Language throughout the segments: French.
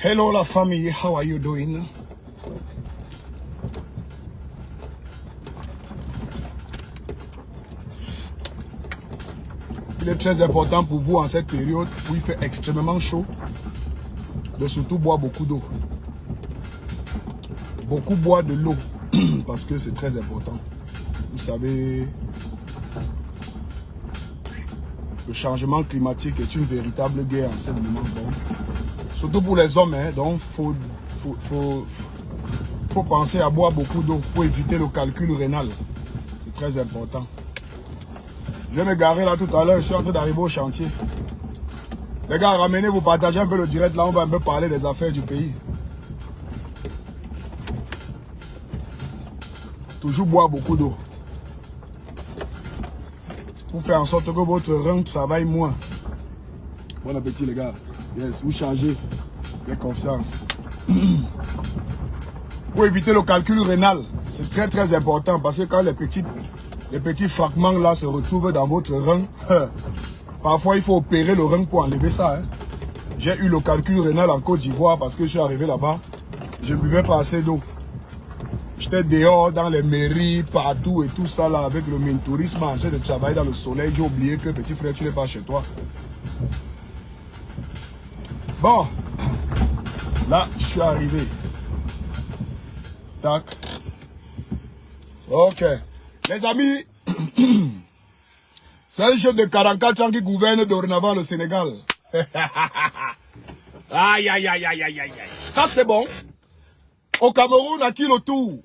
Hello la famille, how are you doing? Il est très important pour vous en cette période où il fait extrêmement chaud de surtout boire beaucoup d'eau. Beaucoup boire de l'eau parce que c'est très important. Vous savez, le changement climatique est une véritable guerre en ce moment. Donc, surtout pour les hommes, hein, donc faut penser à boire beaucoup d'eau pour éviter le calcul rénal. C'est très important. Je vais me garer là tout à l'heure, je suis en train d'arriver au chantier. Les gars, ramenez, vous partagez un peu le direct là, on va un peu parler des affaires du pays. Toujours boire beaucoup d'eau. Pour faire en sorte que votre rein travaille moins. Bon appétit les gars. Yes, vous changez. Faites confiance. Pour éviter le calcul rénal, c'est très très important parce que quand les petits fragments là se retrouvent dans votre rein, parfois il faut opérer le rein pour enlever ça. Hein. J'ai eu le calcul rénal en Côte d'Ivoire parce que je suis arrivé là-bas, je ne buvais pas assez d'eau. J'étais dehors dans les mairies, partout et tout ça là, avec le tourisme en train de travailler dans le soleil. J'ai oublié que petit frère, tu n'es pas chez toi. Bon, là, je suis arrivé. Tac. Ok. Les amis, c'est un jeune de 44 ans qui gouverne dorénavant le Sénégal. Aïe, aïe, aïe, aïe, aïe, aïe. Ça, c'est bon. Au Cameroun, à qui le tour?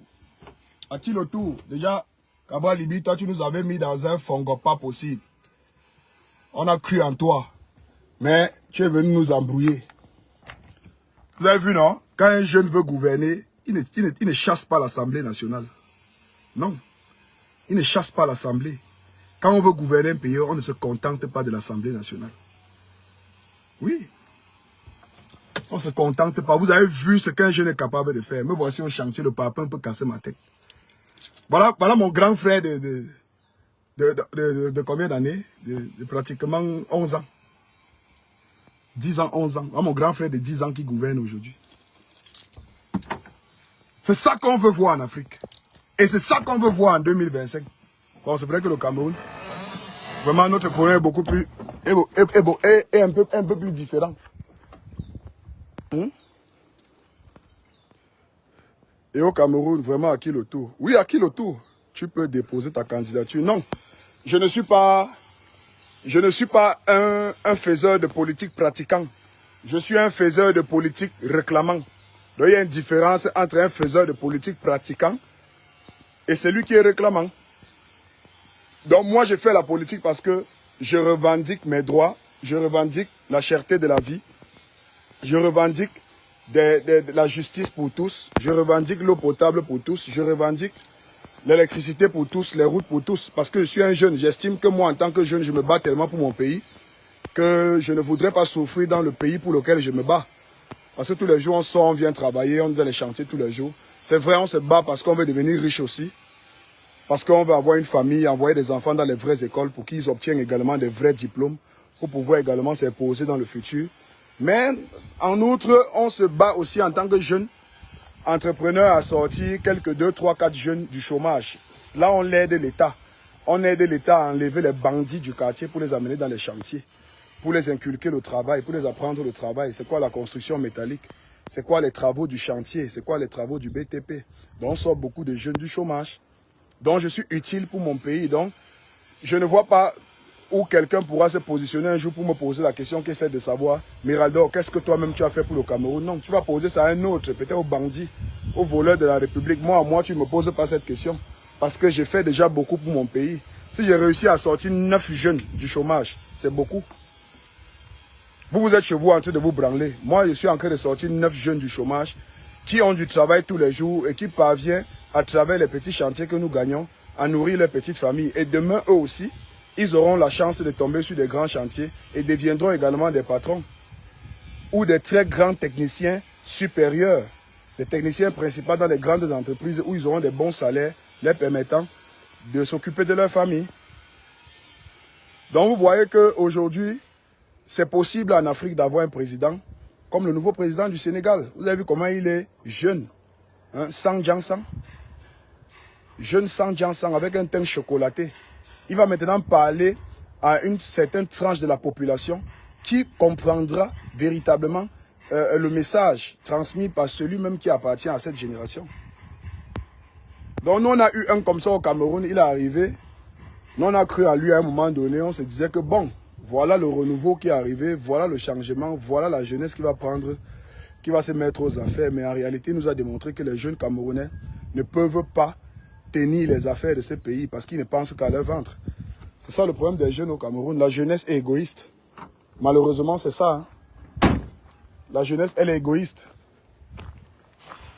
À qui le tour? Déjà, Kaba Libi, toi, tu nous avais mis dans un fongo pas possible. On a cru en toi. Mais tu es venu nous embrouiller. Vous avez vu, non? Quand un jeune veut gouverner, il ne chasse pas l'Assemblée nationale. Non. Il ne chasse pas l'Assemblée. Quand on veut gouverner un pays, on ne se contente pas de l'Assemblée nationale. Oui. On ne se contente pas. Vous avez vu ce qu'un jeune est capable de faire. Me voici au chantier, le papa un peu cassé ma tête. Voilà mon grand frère de combien d'années? De pratiquement 11 ans. 10 ans, 11 ans. Mon grand frère de 10 ans qui gouverne aujourd'hui. C'est ça qu'on veut voir en Afrique. Et c'est ça qu'on veut voir en 2025. Bon, c'est vrai que le Cameroun, vraiment notre problème est beaucoup plus... est un peu plus différent. Et au Cameroun, vraiment, à qui le tour? Oui, à qui le tour? Tu peux déposer ta candidature. Non, je ne suis pas un faiseur de politique pratiquant. Je suis un faiseur de politique réclamant. Donc il y a une différence entre un faiseur de politique pratiquant et celui qui est réclamant. Donc moi je fais la politique parce que je revendique mes droits, je revendique la cherté de la vie, je revendique de la justice pour tous, je revendique l'eau potable pour tous, je revendique l'électricité pour tous, les routes pour tous. Parce que je suis un jeune, j'estime que moi en tant que jeune, je me bats tellement pour mon pays que je ne voudrais pas souffrir dans le pays pour lequel je me bats. Parce que tous les jours on sort, on vient travailler, on est dans les chantiers tous les jours. C'est vrai, on se bat parce qu'on veut devenir riche aussi. Parce qu'on veut avoir une famille, envoyer des enfants dans les vraies écoles pour qu'ils obtiennent également des vrais diplômes, pour pouvoir également s'imposer dans le futur. Mais en outre, on se bat aussi en tant que jeune entrepreneur à sortir quelques 2, 3, 4 jeunes du chômage. Là, on aide l'État. On aide l'État à enlever les bandits du quartier pour les amener dans les chantiers, pour les inculquer le travail, pour les apprendre le travail. C'est quoi la construction métallique? C'est quoi les travaux du chantier? C'est quoi les travaux du BTP? Donc, on sort beaucoup de jeunes du chômage. Donc, je suis utile pour mon pays. Donc, je ne vois pas où quelqu'un pourra se positionner un jour pour me poser la question qui est celle de savoir, Miraldo, qu'est-ce que toi-même tu as fait pour le Cameroun? Non, tu vas poser ça à un autre, peut-être au bandit, au voleur de la République. Moi, tu ne me poses pas cette question. Parce que j'ai fait déjà beaucoup pour mon pays. Si j'ai réussi à sortir 9 jeunes du chômage, c'est beaucoup. Vous êtes chez vous en train de vous branler. Moi, je suis en train de sortir 9 jeunes du chômage qui ont du travail tous les jours et qui parviennent, à travers les petits chantiers que nous gagnons, à nourrir leurs petites familles. Et demain, eux aussi, ils auront la chance de tomber sur des grands chantiers et deviendront également des patrons ou des très grands techniciens supérieurs, des techniciens principaux dans les grandes entreprises où ils auront des bons salaires, les permettant de s'occuper de leur famille. Donc vous voyez qu'aujourd'hui, c'est possible en Afrique d'avoir un président comme le nouveau président du Sénégal. Vous avez vu comment il est jeune. Hein, sans Jansan. Jeune sans Jansan avec un teint chocolaté. Il va maintenant parler à une certaine tranche de la population qui comprendra véritablement le message transmis par celui même qui appartient à cette génération. Donc nous on a eu un comme ça au Cameroun, il est arrivé. Nous on a cru à lui à un moment donné, on se disait que bon, voilà le renouveau qui est arrivé, voilà le changement, voilà la jeunesse qui va prendre, qui va se mettre aux affaires. Mais en réalité, il nous a démontré que les jeunes Camerounais ne peuvent pas tenir les affaires de ce pays parce qu'ils ne pensent qu'à leur ventre. C'est ça le problème des jeunes au Cameroun. La jeunesse est égoïste. Malheureusement, c'est ça. Hein. La jeunesse, elle est égoïste.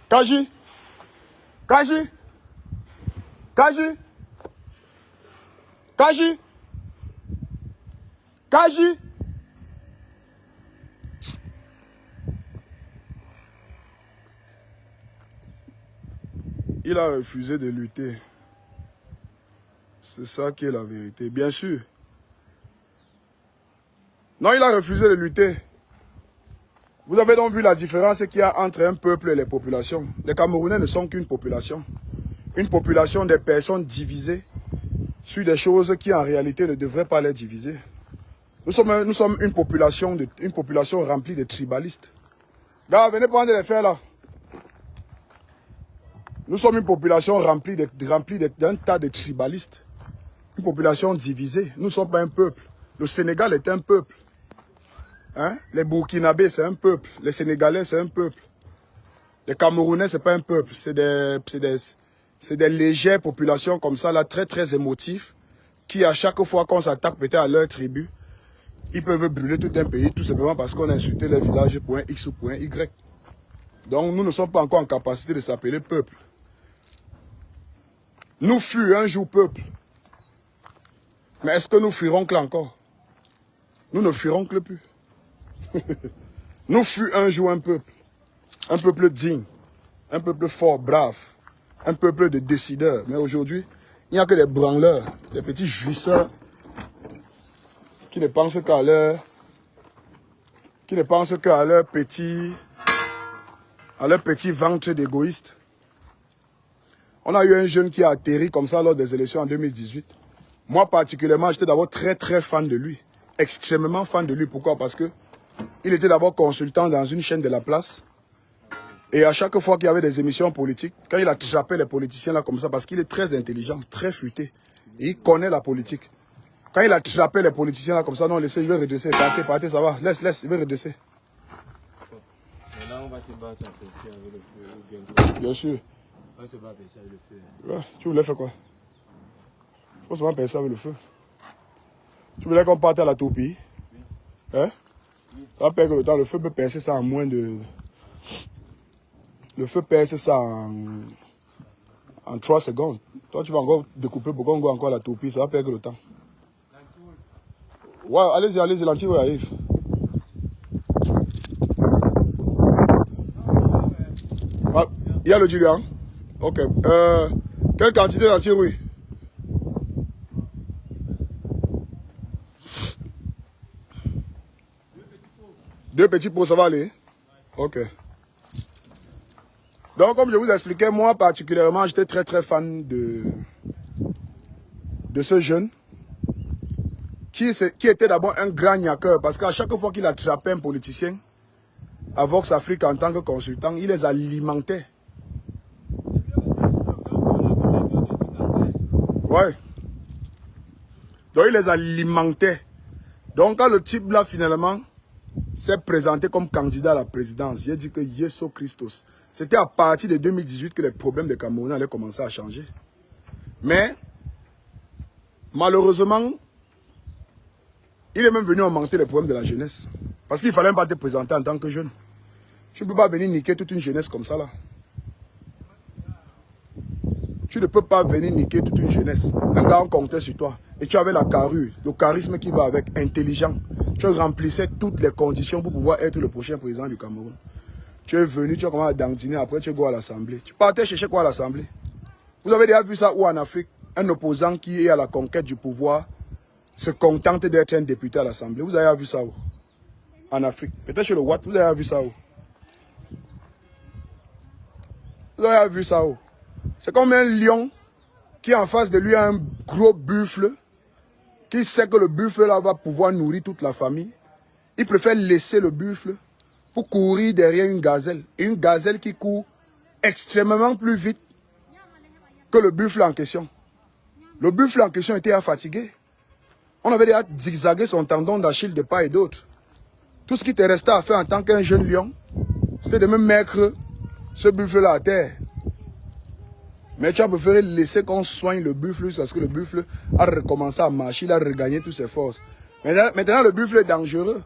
Kaji, Kaji, Kaji, Kaji, Kaji. Il a refusé de lutter. C'est ça qui est la vérité, bien sûr. Non, il a refusé de lutter. Vous avez donc vu la différence qu'il y a entre un peuple et les populations. Les Camerounais ne sont qu'une population. Une population des personnes divisées sur des choses qui en réalité ne devraient pas les diviser. Nous sommes une population remplie de tribalistes. Gars, venez prendre les faits là. Nous sommes une population remplie d'un tas de tribalistes. Une population divisée. Nous ne sommes pas un peuple. Le Sénégal est un peuple. Hein? Les Burkinabés, c'est un peuple. Les Sénégalais, c'est un peuple. Les Camerounais, c'est pas un peuple. C'est des légères populations comme ça, là, très très émotifs, qui à chaque fois qu'on s'attaque peut-être à leur tribu, ils peuvent brûler tout un pays, tout simplement parce qu'on a insulté leur village point X ou point Y. Donc nous ne sommes pas encore en capacité de s'appeler peuple. Nous fûmes un jour peuple. Mais est-ce que nous fuirons que là encore? Nous ne fuirons que plus. Nous fûmes un jour un peuple digne, un peuple fort, brave, un peuple de décideurs. Mais aujourd'hui, il n'y a que des branleurs, des petits jouisseurs qui ne pensent qu'à leur, petit ventre d'égoïste. On a eu un jeune qui a atterri comme ça lors des élections en 2018. Moi particulièrement, j'étais d'abord très très fan de lui. Extrêmement fan de lui. Pourquoi? Parce que il était d'abord consultant dans une chaîne de la place. Et à chaque fois qu'il y avait des émissions politiques, quand il attrapait les politiciens là comme ça, parce qu'il est très intelligent, très futé, et il connaît la politique. Quand il attrapait les politiciens là comme ça, non, laissez, je vais redresser, partez, ça va, laisse, je vais redresser. Là, on va se battre à Percy avec le feu. Bien sûr. On va se battre à Percy avec le feu. Ouais, tu voulais faire quoi? Je pense qu'on va percer avec le feu. Tu voulais qu'on parte à la toupie? Oui. Hein? Oui. Ça va perdre le temps, le feu peut percer ça en moins de... Le feu perce ça en 3 secondes. Toi, tu vas encore découper pour qu'on voit encore la toupie. Ça va perdre le temps. Ouais, allez-y, l'anti-ouais arrive. Ah, il y a le diluant. Ok. Quelle quantité d'anti-rouille? Deux petits pots, ça va aller? Ok. Donc, comme je vous expliquais, moi particulièrement, j'étais très très fan de ce jeune qui était d'abord un grand niaqueur parce qu'à chaque fois qu'il attrapait un politicien à Vox Afrique en tant que consultant, il les alimentait. Ouais. Donc, il les alimentait. Donc, quand le type là, finalement, s'est présenté comme candidat à la présidence, j'ai dit que Yeso Christos. C'était à partir de 2018 que les problèmes des Camerounais allaient commencer à changer. Mais, malheureusement, il est même venu augmenter les problèmes de la jeunesse. Parce qu'il ne fallait même pas te présenter en tant que jeune. Tu ne peux pas venir niquer toute une jeunesse comme ça là. Tu ne peux pas venir niquer toute une jeunesse. Un gars, on comptait sur toi. Et tu avais la carrure, le charisme qui va avec, intelligent. Tu remplissais toutes les conditions pour pouvoir être le prochain président du Cameroun. Tu es venu, tu as commencé à dandiner, après tu es go à l'Assemblée. Tu partais chercher quoi à l'Assemblée? Vous avez déjà vu ça où en Afrique? Un opposant qui est à la conquête du pouvoir se contente d'être un député à l'Assemblée. Vous avez vu ça où? en Afrique. Peut-être chez le Watt, vous avez vu ça où? Vous avez vu ça où? C'est comme un lion qui en face de lui a un gros buffle, qui sait que le buffle là va pouvoir nourrir toute la famille. Il préfère laisser le buffle pour courir derrière une gazelle. Et une gazelle qui court extrêmement plus vite que le buffle en question. Le buffle en question était fatigué. On avait déjà zigzagué son tendon d'Achille de part et d'autre. Tout ce qui te restait à faire en tant qu'un jeune lion, c'était de me mettre ce buffle-là à terre. Mais tu as préféré laisser qu'on soigne le buffle jusqu'à ce que le buffle a recommencé à marcher, il a regagné toutes ses forces. Maintenant, le buffle est dangereux.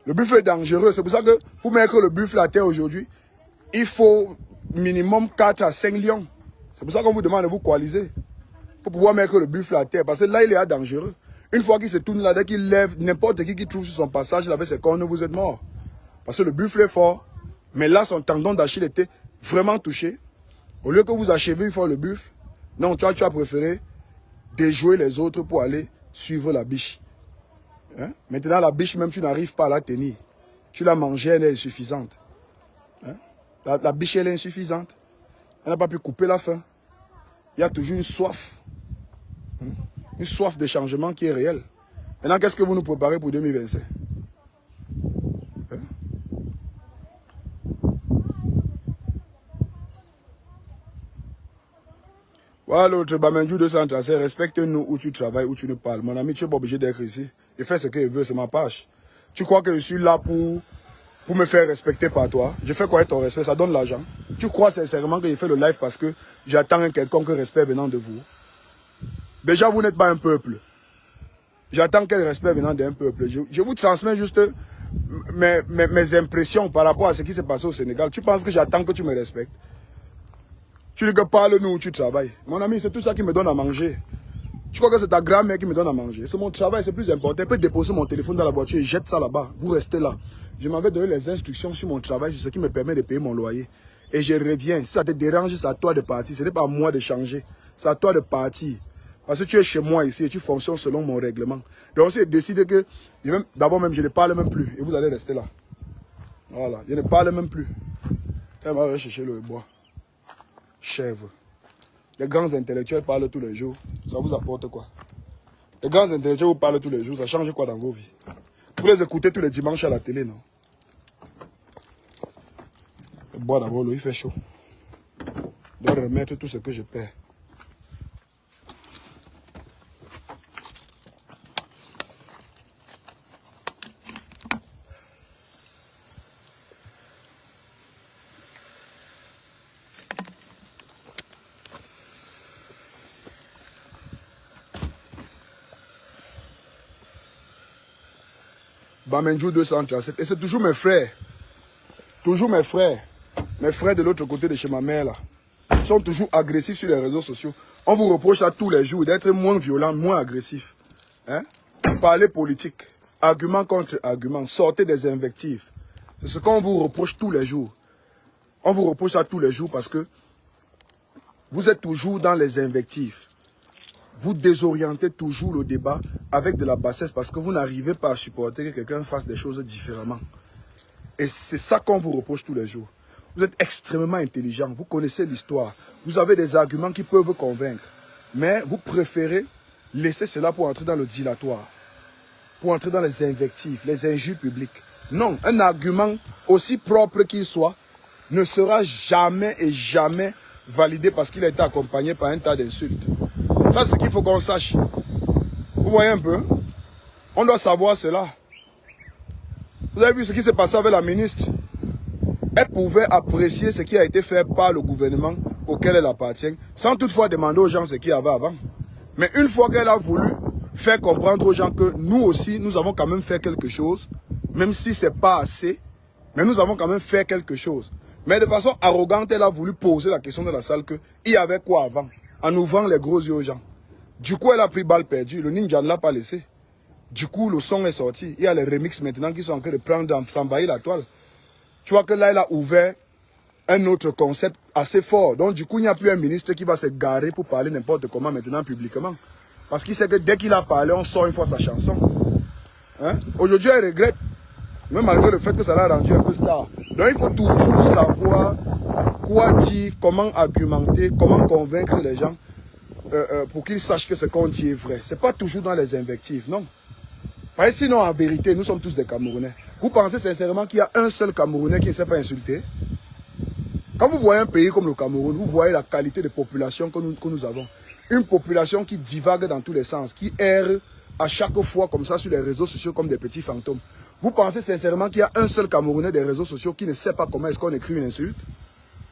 Le buffle est dangereux. C'est pour ça que pour mettre le buffle à terre aujourd'hui, il faut minimum 4 à 5 lions. C'est pour ça qu'on vous demande de vous coaliser. Pour pouvoir mettre le buffle à terre. Parce que là, il est dangereux. Une fois qu'il se tourne là, dès qu'il lève, n'importe qui trouve sur son passage, avec ses cornes, vous êtes mort. Parce que le buffle est fort. Mais là, son tendon d'Achille était vraiment touché. Au lieu que vous achevez une fois le buffle, non, tu as préféré déjouer les autres pour aller suivre la biche. Hein? Maintenant, la biche, même tu n'arrives pas à la tenir. Tu l'as mangée, elle est insuffisante. Hein? La biche, elle est insuffisante. Elle n'a pas pu couper la faim. Il y a toujours une soif. Hein? Une soif de changement qui est réelle. Maintenant, qu'est-ce que vous nous préparez pour 2025? Hein? Voilà l'autre, Bamenjou 236, respecte-nous où tu travailles, où tu nous parles. Mon ami, tu n'es pas obligé d'être ici. Il fait ce qu'il veut, c'est ma page. Tu crois que je suis là pour me faire respecter par toi? Je fais quoi ton respect? Ça donne l'argent. Tu crois sincèrement que je fais le live parce que j'attends un quelconque respect venant de vous? Déjà, vous n'êtes pas un peuple. J'attends quel respect venant d'un peuple? Je vous transmets juste mes impressions par rapport à ce qui s'est passé au Sénégal. Tu penses que j'attends que tu me respectes? Tu dis que parle-nous où tu travailles. Mon ami, c'est tout ça qui me donne à manger. Tu crois que c'est ta grand-mère qui me donne à manger? C'est mon travail, c'est plus important. Je peux déposer mon téléphone dans la voiture et jette ça là-bas. Vous restez là. Je m'avais donné les instructions sur mon travail, sur ce qui me permet de payer mon loyer. Et je reviens. Si ça te dérange, c'est à toi de partir. Ce n'est pas à moi de changer. C'est à toi de partir. Parce que tu es chez moi ici et tu fonctionnes selon mon règlement. Donc si je décide que, d'abord même, je ne parle même plus. Et vous allez rester là. Voilà. Je ne parle même plus. Elle va chercher le bois. Chèvre. Les grands intellectuels parlent tous les jours. Ça vous apporte quoi? Les grands intellectuels vous parlent tous les jours. Ça change quoi dans vos vies? Vous les écoutez tous les dimanches à la télé, non? Je bois d'abord l'eau, il fait chaud. Je dois remettre tout ce que je perds. Bamenjou 237. Et c'est toujours mes frères. Toujours mes frères. Mes frères de l'autre côté de chez ma mère là. Ils sont toujours agressifs sur les réseaux sociaux. On vous reproche ça tous les jours d'être moins violent, moins agressif. Hein? Parler politique. Argument contre argument. Sortez des invectives. C'est ce qu'on vous reproche tous les jours. On vous reproche ça tous les jours parce que vous êtes toujours dans les invectives. Vous désorientez toujours le débat avec de la bassesse parce que vous n'arrivez pas à supporter que quelqu'un fasse des choses différemment. Et c'est ça qu'on vous reproche tous les jours. Vous êtes extrêmement intelligent, vous connaissez l'histoire, vous avez des arguments qui peuvent vous convaincre. Mais vous préférez laisser cela pour entrer dans le dilatoire, pour entrer dans les invectives, les injures publiques. Non, un argument aussi propre qu'il soit ne sera jamais et jamais validé parce qu'il a été accompagné par un tas d'insultes. Ça, c'est ce qu'il faut qu'on sache. Vous voyez un peu? On doit savoir cela. Vous avez vu ce qui s'est passé avec la ministre? Elle pouvait apprécier ce qui a été fait par le gouvernement auquel elle appartient, sans toutefois demander aux gens ce qu'il y avait avant. Mais une fois qu'elle a voulu faire comprendre aux gens que nous aussi, nous avons quand même fait quelque chose, même si ce n'est pas assez, mais nous avons quand même fait quelque chose. Mais de façon arrogante, elle a voulu poser la question de la salle qu'il y avait quoi avant, en ouvrant les gros yeux aux gens. Du coup, elle a pris balle perdue. Le ninja ne l'a pas laissé. Du coup, le son est sorti. Il y a les remixes maintenant qui sont en train de prendre, s'envahir la toile. Tu vois que là, elle a ouvert un autre concept assez fort. Donc, du coup, il n'y a plus un ministre qui va se garer pour parler n'importe comment maintenant publiquement. Parce qu'il sait que dès qu'il a parlé, on sort une fois sa chanson. Hein? Aujourd'hui, elle regrette, même malgré le fait que ça l'a rendu un peu star. Donc il faut toujours savoir quoi dire, comment argumenter, comment convaincre les gens pour qu'ils sachent que ce qu'on dit est vrai. Ce n'est pas toujours dans les invectives, non. Parce que sinon, en vérité, nous sommes tous des Camerounais. Vous pensez sincèrement qu'il y a un seul Camerounais qui ne sait pas insulter? Quand vous voyez un pays comme le Cameroun, vous voyez la qualité de population que nous avons. Une population qui divague dans tous les sens, qui erre à chaque fois comme ça sur les réseaux sociaux comme des petits fantômes. Vous pensez sincèrement qu'il y a un seul Camerounais des réseaux sociaux qui ne sait pas comment est-ce qu'on écrit une insulte?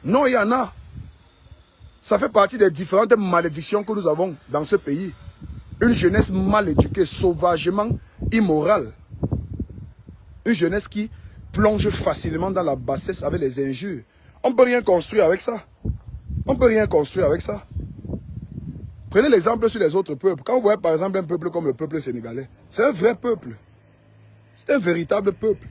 Non, il y en a. Ça fait partie des différentes malédictions que nous avons dans ce pays. Une jeunesse mal éduquée, sauvagement immorale. Une jeunesse qui plonge facilement dans la bassesse avec les injures. On ne peut rien construire avec ça. On ne peut rien construire avec ça. Prenez l'exemple sur les autres peuples. Quand vous voyez par exemple un peuple comme le peuple sénégalais, c'est un vrai peuple. C'est un véritable peuple.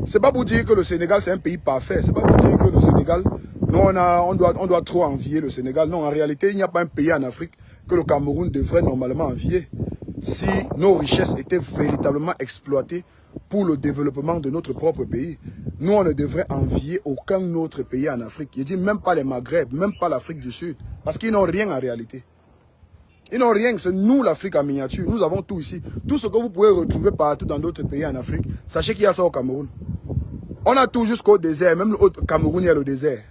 C'est pas pour dire que le Sénégal c'est un pays parfait. C'est pas pour dire que le Sénégal, nous on doit trop envier le Sénégal. Non, en réalité, il n'y a pas un pays en Afrique que le Cameroun devrait normalement envier. Si nos richesses étaient véritablement exploitées pour le développement de notre propre pays, nous on ne devrait envier aucun autre pays en Afrique. Je dis même pas les Maghreb, même pas l'Afrique du Sud. Parce qu'ils n'ont rien en réalité. Ils n'ont rien, c'est nous l'Afrique en miniature. Nous avons tout ici. Tout ce que vous pouvez retrouver partout dans d'autres pays en Afrique, sachez qu'il y a ça au Cameroun. On a tout jusqu'au désert, même au Cameroun il y a le désert.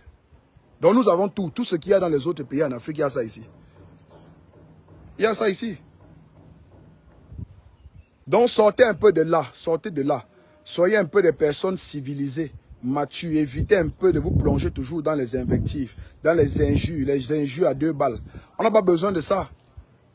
Donc nous avons tout. Tout ce qu'il y a dans les autres pays en Afrique, il y a ça ici. Il y a ça ici. Donc sortez un peu de là, sortez de là. Soyez un peu des personnes civilisées, matures. Évitez un peu de vous plonger toujours dans les invectives, dans les injures à 2 balles. On n'a pas besoin de ça.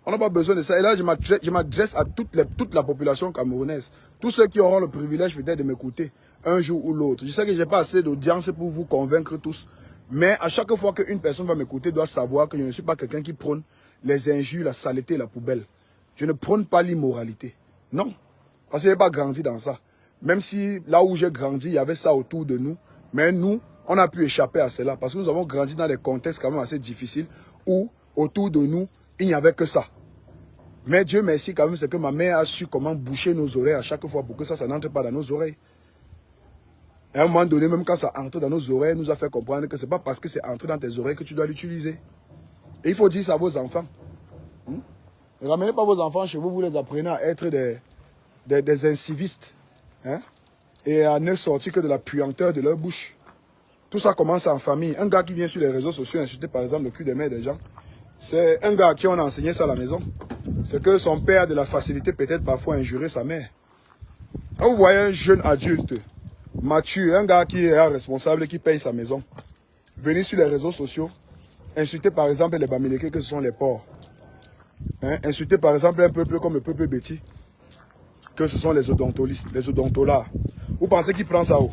On n'a pas besoin de ça. Et là, je m'adresse à toute la population camerounaise. Tous ceux qui auront le privilège peut-être de m'écouter un jour ou l'autre. Je sais que je n'ai pas assez d'audience pour vous convaincre tous. Mais à chaque fois qu'une personne va m'écouter, doit savoir que je ne suis pas quelqu'un qui prône les injures, la saleté, la poubelle. Je ne prône pas l'immoralité. Non. Parce que je n'ai pas grandi dans ça. Même si là où j'ai grandi, il y avait ça autour de nous. Mais nous, on a pu échapper à cela. Parce que nous avons grandi dans des contextes quand même assez difficiles où autour de nous, il n'y avait que ça. Mais Dieu merci quand même, c'est que ma mère a su comment boucher nos oreilles à chaque fois pour que ça n'entre pas dans nos oreilles. Et à un moment donné, même quand ça entre dans nos oreilles, nous a fait comprendre que ce n'est pas parce que c'est entré dans tes oreilles que tu dois l'utiliser. Et il faut dire ça à vos enfants. Ne ramenez pas vos enfants chez vous, vous les apprenez à être des incivistes. Hein? Et à ne sortir que de la puanteur de leur bouche. Tout ça commence en famille. Un gars qui vient sur les réseaux sociaux insulter par exemple le cul des mères des gens, c'est un gars à qui on a enseigné ça à la maison. C'est que son père a de la facilité peut-être parfois à injurer sa mère. Quand vous voyez un jeune adulte, mature, un gars qui est responsable, qui paye sa maison, venir sur les réseaux sociaux, insulter par exemple les Bamileke, que ce sont les porcs. Hein? Insulter par exemple un peuple comme le peuple Béti, que ce sont les odontolistes, les odontolards. Vous pensez qu'il prend ça où?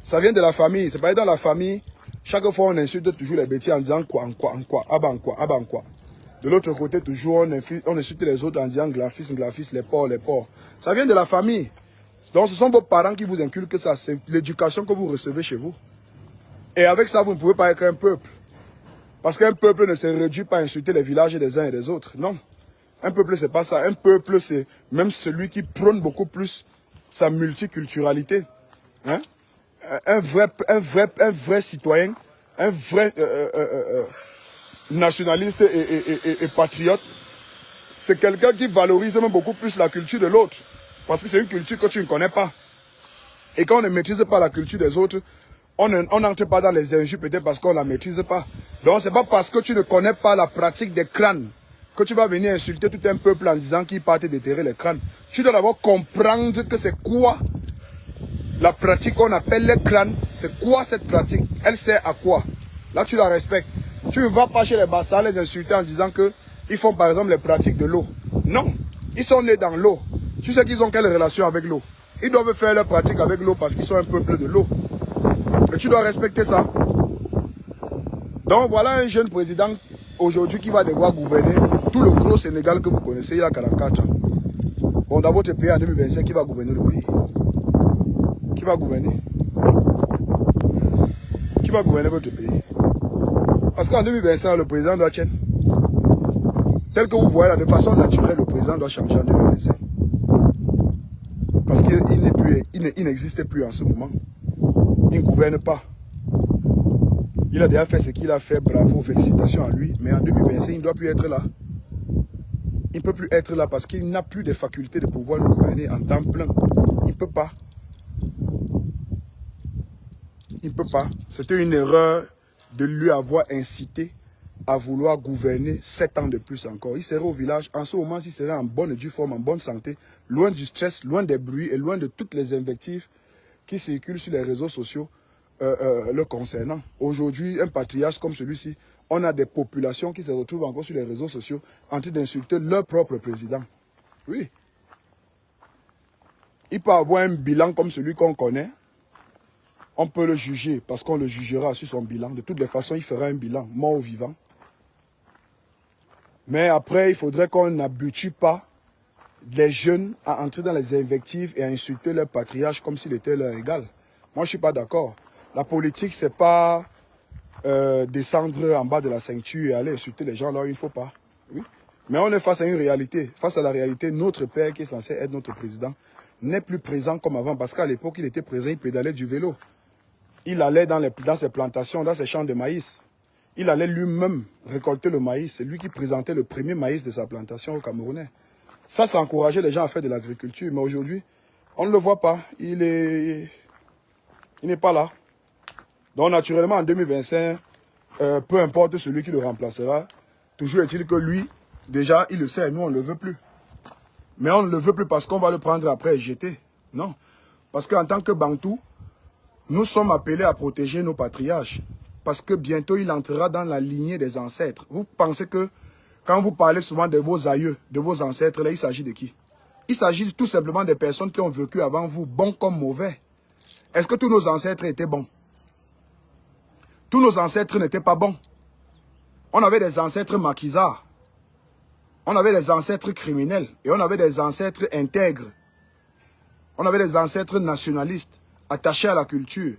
Ça vient de la famille. C'est pas dans la famille. Chaque fois, on insulte toujours les bêtises en disant quoi, en quoi, en quoi, aban quoi, aban quoi. De l'autre côté, toujours, on insulte les autres en disant glafis, les porcs, les porcs. Ça vient de la famille. Donc, ce sont vos parents qui vous inculquent ça. C'est l'éducation que vous recevez chez vous. Et avec ça, vous ne pouvez pas être un peuple. Parce qu'un peuple ne se réduit pas à insulter les villages des uns et des autres. Non. Un peuple, c'est pas ça. Un peuple, c'est même celui qui prône beaucoup plus sa multiculturalité. Hein? Un vrai citoyen, un vrai nationaliste et patriote, c'est quelqu'un qui valorise même beaucoup plus la culture de l'autre. Parce que c'est une culture que tu ne connais pas. Et quand on ne maîtrise pas la culture des autres, on n'entre pas dans les injures peut-être parce qu'on ne la maîtrise pas. Donc c'est pas parce que tu ne connais pas la pratique des crânes que tu vas venir insulter tout un peuple en disant qu'il part te déterrer les crânes. Tu dois d'abord comprendre que c'est quoi la pratique qu'on appelle les crânes. C'est quoi cette pratique? Elle sert à quoi? Là tu la respectes. Tu ne vas pas chez les Bassas les insulter en disant qu'ils font par exemple les pratiques de l'eau. Non, ils sont nés dans l'eau. Tu sais qu'ils ont quelle relation avec l'eau? Ils doivent faire leur pratique avec l'eau parce qu'ils sont un peuple de l'eau. Et tu dois respecter ça. Donc voilà un jeune président aujourd'hui qui va devoir gouverner tout le gros Sénégal que vous connaissez, il a 44 ans. Bon, dans votre pays en 2025, qui va gouverner le pays? Qui va gouverner? Qui va gouverner votre pays? Parce qu'en 2025, le président doit changer. Tel que vous voyez là, de façon naturelle, le président doit changer en 2025. Parce qu'il il n'existe plus en ce moment. Il ne gouverne pas. Il a déjà fait ce qu'il a fait, bravo, félicitations à lui. Mais en 2025, il ne doit plus être là. Il ne peut plus être là parce qu'il n'a plus de faculté de pouvoir nous gouverner en temps plein. Il ne peut pas. Il ne peut pas. C'était une erreur de lui avoir incité à vouloir gouverner 7 ans de plus encore. Il serait au village, en ce moment, il serait en bonne et due forme, en bonne santé, loin du stress, loin des bruits et loin de toutes les invectives qui circulent sur les réseaux sociaux le concernant. Aujourd'hui, un patriarche comme celui-ci, on a des populations qui se retrouvent encore sur les réseaux sociaux en train d'insulter leur propre président. Oui. Il peut avoir un bilan comme celui qu'on connaît. On peut le juger parce qu'on le jugera sur son bilan. De toutes les façons, il fera un bilan, mort ou vivant. Mais après, il faudrait qu'on n'habitue pas les jeunes à entrer dans les invectives et à insulter leur patriarche comme s'il était leur égal. Moi, je ne suis pas d'accord. La politique, ce n'est pas descendre en bas de la ceinture et aller insulter les gens là où il ne faut pas. Oui. Mais on est face à une réalité. Face à la réalité, notre père, qui est censé être notre président, n'est plus présent comme avant. Parce qu'à l'époque, il était présent, il pédalait du vélo. Il allait dans ses plantations, dans ses champs de maïs. Il allait lui-même récolter le maïs. C'est lui qui présentait le premier maïs de sa plantation au Camerounais. Ça encourageait les gens à faire de l'agriculture. Mais aujourd'hui, on ne le voit pas. Il n'est pas là. Donc naturellement, en 2025, peu importe celui qui le remplacera, toujours est-il que lui, déjà, il le sait, nous, on ne le veut plus. Mais on ne le veut plus parce qu'on va le prendre après et jeter. Non. Parce qu'en tant que Bantou, nous sommes appelés à protéger nos patriarches. Parce que bientôt, il entrera dans la lignée des ancêtres. Vous pensez que quand vous parlez souvent de vos aïeux, de vos ancêtres, là, il s'agit de qui? Il s'agit tout simplement des personnes qui ont vécu avant vous, bons comme mauvais. Est-ce que tous nos ancêtres étaient bons? Tous nos ancêtres n'étaient pas bons. On avait des ancêtres maquisards. On avait des ancêtres criminels. Et on avait des ancêtres intègres. On avait des ancêtres nationalistes, attachés à la culture.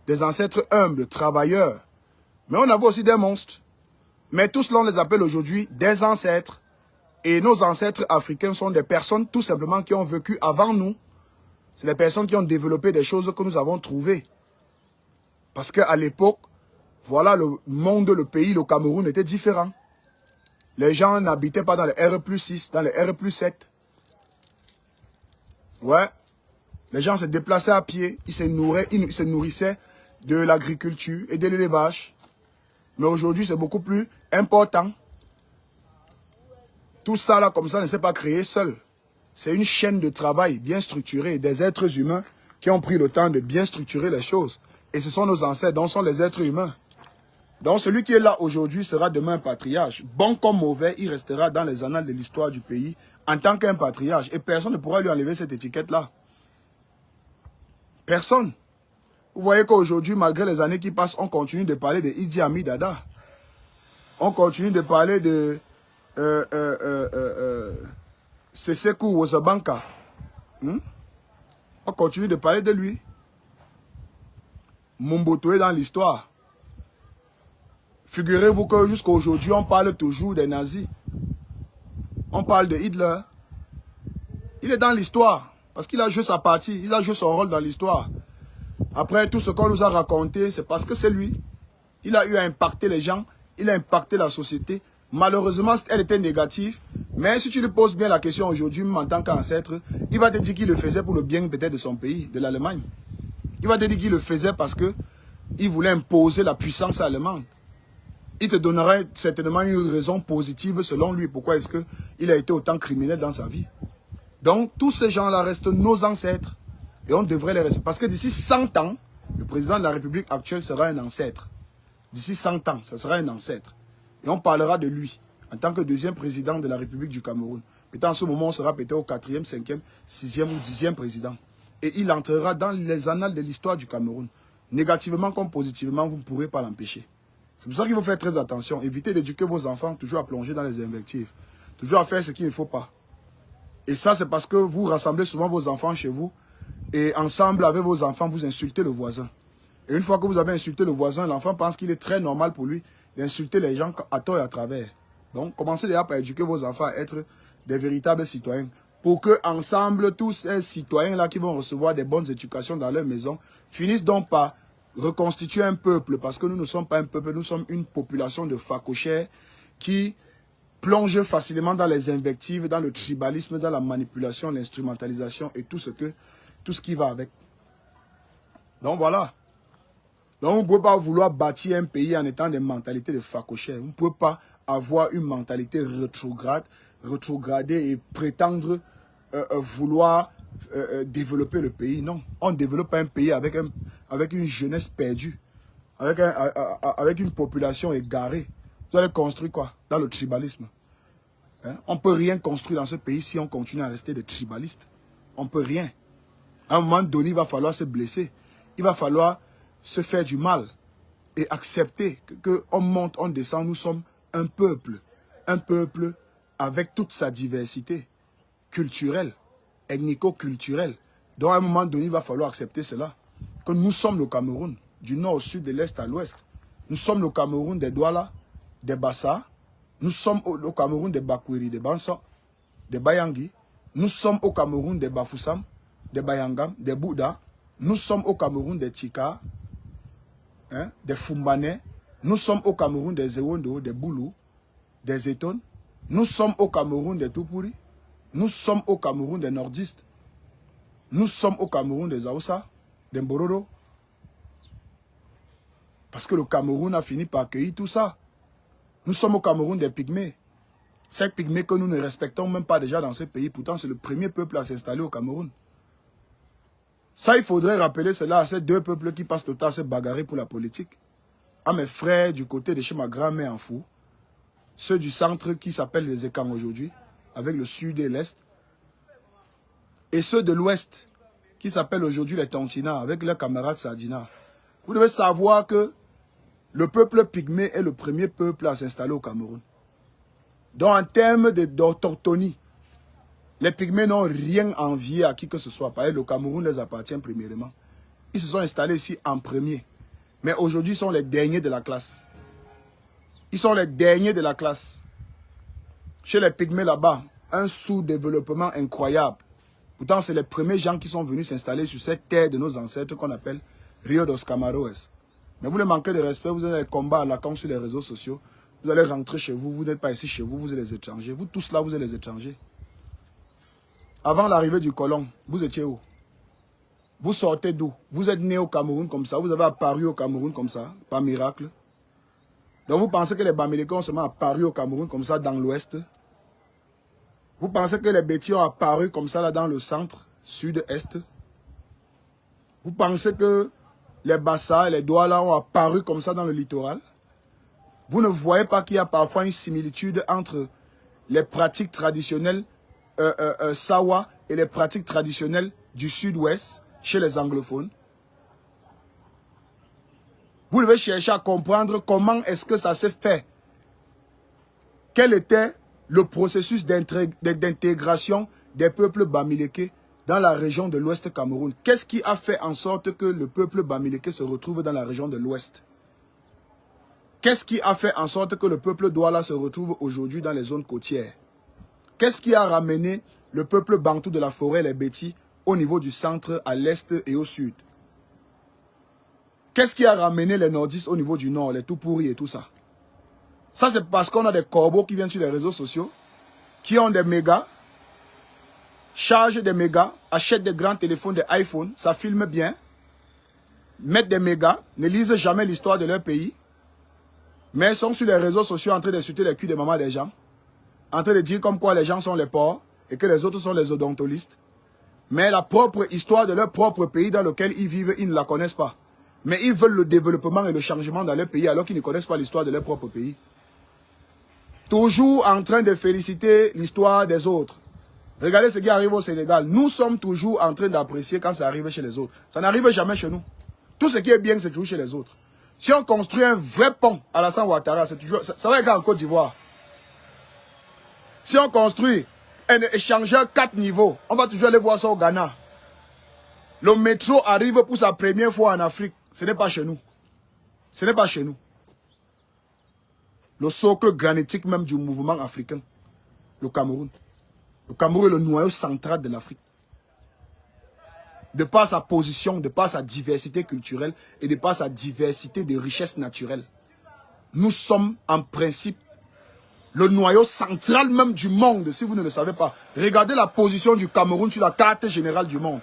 Des ancêtres humbles, travailleurs. Mais on avait aussi des monstres. Mais tout cela, on les appelle aujourd'hui des ancêtres. Et nos ancêtres africains sont des personnes tout simplement qui ont vécu avant nous. C'est des personnes qui ont développé des choses que nous avons trouvées. Parce qu'à l'époque, voilà, le monde, le pays, le Cameroun était différent. Les gens n'habitaient pas dans les R+6, dans les R+7. Ouais. Les gens se déplaçaient à pied. Ils se nourrissaient de l'agriculture et de l'élevage. Mais aujourd'hui, c'est beaucoup plus important. Tout ça, là, comme ça, ne s'est pas créé seul. C'est une chaîne de travail bien structurée. Des êtres humains qui ont pris le temps de bien structurer les choses. Et ce sont nos ancêtres, donc ce sont les êtres humains. Donc celui qui est là aujourd'hui sera demain un patriarche. Bon comme mauvais, il restera dans les annales de l'histoire du pays en tant qu'un patriarche. Et personne ne pourra lui enlever cette étiquette-là. Personne. Vous voyez qu'aujourd'hui, malgré les années qui passent, on continue de parler de Idi Amin Dada. On continue de parler de Sesekou Wozabanka. On continue de parler de lui. Mobutu est dans l'histoire. Figurez-vous que jusqu'à aujourd'hui, on parle toujours des nazis. On parle de Hitler. Il est dans l'histoire. Parce qu'il a joué sa partie. Il a joué son rôle dans l'histoire. Après, tout ce qu'on nous a raconté, c'est parce que c'est lui. Il a eu à impacter les gens. Il a impacté la société. Malheureusement, elle était négative. Mais si tu lui poses bien la question aujourd'hui, même en tant qu'ancêtre, il va te dire qu'il le faisait pour le bien peut-être de son pays, de l'Allemagne. Il va te dire qu'il le faisait parce qu'il voulait imposer la puissance allemande. Il te donnera certainement une raison positive selon lui. Pourquoi est-ce qu'il a été autant criminel dans sa vie? Donc, tous ces gens-là restent nos ancêtres. Et on devrait les respecter. Parce que d'ici 100 ans, le président de la République actuelle sera un ancêtre. D'ici 100 ans, ça sera un ancêtre. Et on parlera de lui en tant que deuxième président de la République du Cameroun. Peut-être en ce moment, on sera peut-être au 4e, 5e, 6e ou 10e président. Et il entrera dans les annales de l'histoire du Cameroun. Négativement comme positivement, vous ne pourrez pas l'empêcher. C'est pour ça qu'il faut faire très attention. Évitez d'éduquer vos enfants toujours à plonger dans les invectives. Toujours à faire ce qu'il ne faut pas. Et ça, c'est parce que vous rassemblez souvent vos enfants chez vous. Et ensemble, avec vos enfants, vous insultez le voisin. Et une fois que vous avez insulté le voisin, l'enfant pense qu'il est très normal pour lui d'insulter les gens à tort et à travers. Donc, commencez déjà par éduquer vos enfants à être des véritables citoyens. pour que ensemble tous ces citoyens-là qui vont recevoir des bonnes éducations dans leur maison finissent donc par reconstituer un peuple, parce que nous ne sommes pas un peuple, nous sommes une population de facochères qui plonge facilement dans les invectives, dans le tribalisme, dans la manipulation, l'instrumentalisation et tout ce qui va avec. Donc voilà. Donc vous ne pouvez pas vouloir bâtir un pays en étant des mentalités de facochères. Vous ne pouvez pas avoir une mentalité rétrogradée et prétendre vouloir développer le pays. Non, on ne développe pas un pays avec une jeunesse perdue, avec une population égarée. Vous allez construire quoi? Dans le tribalisme. Hein? On ne peut rien construire dans ce pays si on continue à rester des tribalistes. On ne peut rien. À un moment donné, il va falloir se blesser. Il va falloir se faire du mal et accepter qu'on monte, on descend. Nous sommes un peuple avec toute sa diversité culturelle, ethnico-culturelle. Donc à un moment donné, il va falloir accepter cela. Que nous sommes le Cameroun, du nord au sud, de l'est à l'ouest. Nous sommes le Cameroun des Douala, des Bassa. Nous sommes au Cameroun des Bakwiri, des Bansa, des Bayangi. Nous sommes au Cameroun des Bafoussam, des Bayangam, des Bouddha. Nous sommes au Cameroun des Tika, hein, des Fumbanais. Nous sommes au Cameroun des Ewondo, des Boulou, des Eton. Nous sommes au Cameroun des Tupuri. Nous sommes au Cameroun des Nordistes. Nous sommes au Cameroun des Aoussa, des Mbororo. Parce que le Cameroun a fini par accueillir tout ça. Nous sommes au Cameroun des Pygmées. Ces Pygmées que nous ne respectons même pas déjà dans ce pays. Pourtant, c'est le premier peuple à s'installer au Cameroun. Ça, il faudrait rappeler cela à ces deux peuples qui passent le temps à se bagarrer pour la politique. À mes frères du côté de chez ma grand-mère en Fou. Ceux du centre qui s'appellent les Ekang aujourd'hui, avec le sud et l'est. Et ceux de l'ouest, qui s'appellent aujourd'hui les Tontina, avec leurs camarades Sardina. Vous devez savoir que le peuple pygmée est le premier peuple à s'installer au Cameroun. Donc en termes d'autochtonie, les pygmées n'ont rien envié à qui que ce soit. Parce que le Cameroun les appartient premièrement. Ils se sont installés ici en premier. Mais aujourd'hui, ils sont les derniers de la classe. Ils sont les derniers de la classe. Chez les pygmées là-bas, un sous-développement incroyable. Pourtant, c'est les premiers gens qui sont venus s'installer sur cette terre de nos ancêtres qu'on appelle Rio dos Camaroes. Mais vous les manquez de respect, vous avez des combats à la con sur les réseaux sociaux. Vous allez rentrer chez vous, vous n'êtes pas ici chez vous, vous êtes les étrangers. Vous tous là, vous êtes les étrangers. Avant l'arrivée du colon, vous étiez où? Vous sortez d'où? Vous êtes né au Cameroun comme ça, vous avez apparu au Cameroun comme ça, par miracle. Donc vous pensez que les Bamileke ont seulement apparu au Cameroun comme ça dans l'ouest? Vous pensez que les Bétis ont apparu comme ça là dans le centre, sud-est? Vous pensez que les Bassa et les Douala ont apparu comme ça dans le littoral? Vous ne voyez pas qu'il y a parfois une similitude entre les pratiques traditionnelles Sawa et les pratiques traditionnelles du sud-ouest chez les anglophones? Vous devez chercher à comprendre comment est-ce que ça s'est fait. Quel était le processus d'intégration des peuples Bamileke dans la région de l'Ouest Cameroun? Qu'est-ce qui a fait en sorte que le peuple Bamileke se retrouve dans la région de l'Ouest? Qu'est-ce qui a fait en sorte que le peuple Douala se retrouve aujourd'hui dans les zones côtières? Qu'est-ce qui a ramené le peuple Bantou de la forêt, les Bétis, au niveau du centre, à l'est et au sud? Qu'est-ce qui a ramené les nordistes au niveau du nord, les Tupuri et tout ça? Ça, c'est parce qu'on a des corbeaux qui viennent sur les réseaux sociaux, qui ont des mégas, chargent des mégas, achètent des grands téléphones, des iPhones, ça filme bien, mettent des mégas, ne lisent jamais l'histoire de leur pays, mais sont sur les réseaux sociaux en train d'insulter les culs des mamans des gens, en train de dire comme quoi les gens sont les porcs et que les autres sont les odontolistes. Mais la propre histoire de leur propre pays dans lequel ils vivent, ils ne la connaissent pas. Mais ils veulent le développement et le changement dans leur pays alors qu'ils ne connaissent pas l'histoire de leur propre pays. Toujours en train de féliciter l'histoire des autres. Regardez ce qui arrive au Sénégal. Nous sommes toujours en train d'apprécier quand ça arrive chez les autres. Ça n'arrive jamais chez nous. Tout ce qui est bien, c'est toujours chez les autres. Si on construit un vrai pont à Alassane Ouattara, c'est toujours, ça va être en Côte d'Ivoire. Si on construit un échangeur 4 niveaux, on va toujours aller voir ça au Ghana. Le métro arrive pour sa première fois en Afrique. Ce n'est pas chez nous. Ce n'est pas chez nous. Le socle granitique même du mouvement africain, le Cameroun. Le Cameroun est le noyau central de l'Afrique. De par sa position, de par sa diversité culturelle et de par sa diversité de richesses naturelles. Nous sommes en principe le noyau central même du monde, si vous ne le savez pas. Regardez la position du Cameroun sur la carte générale du monde.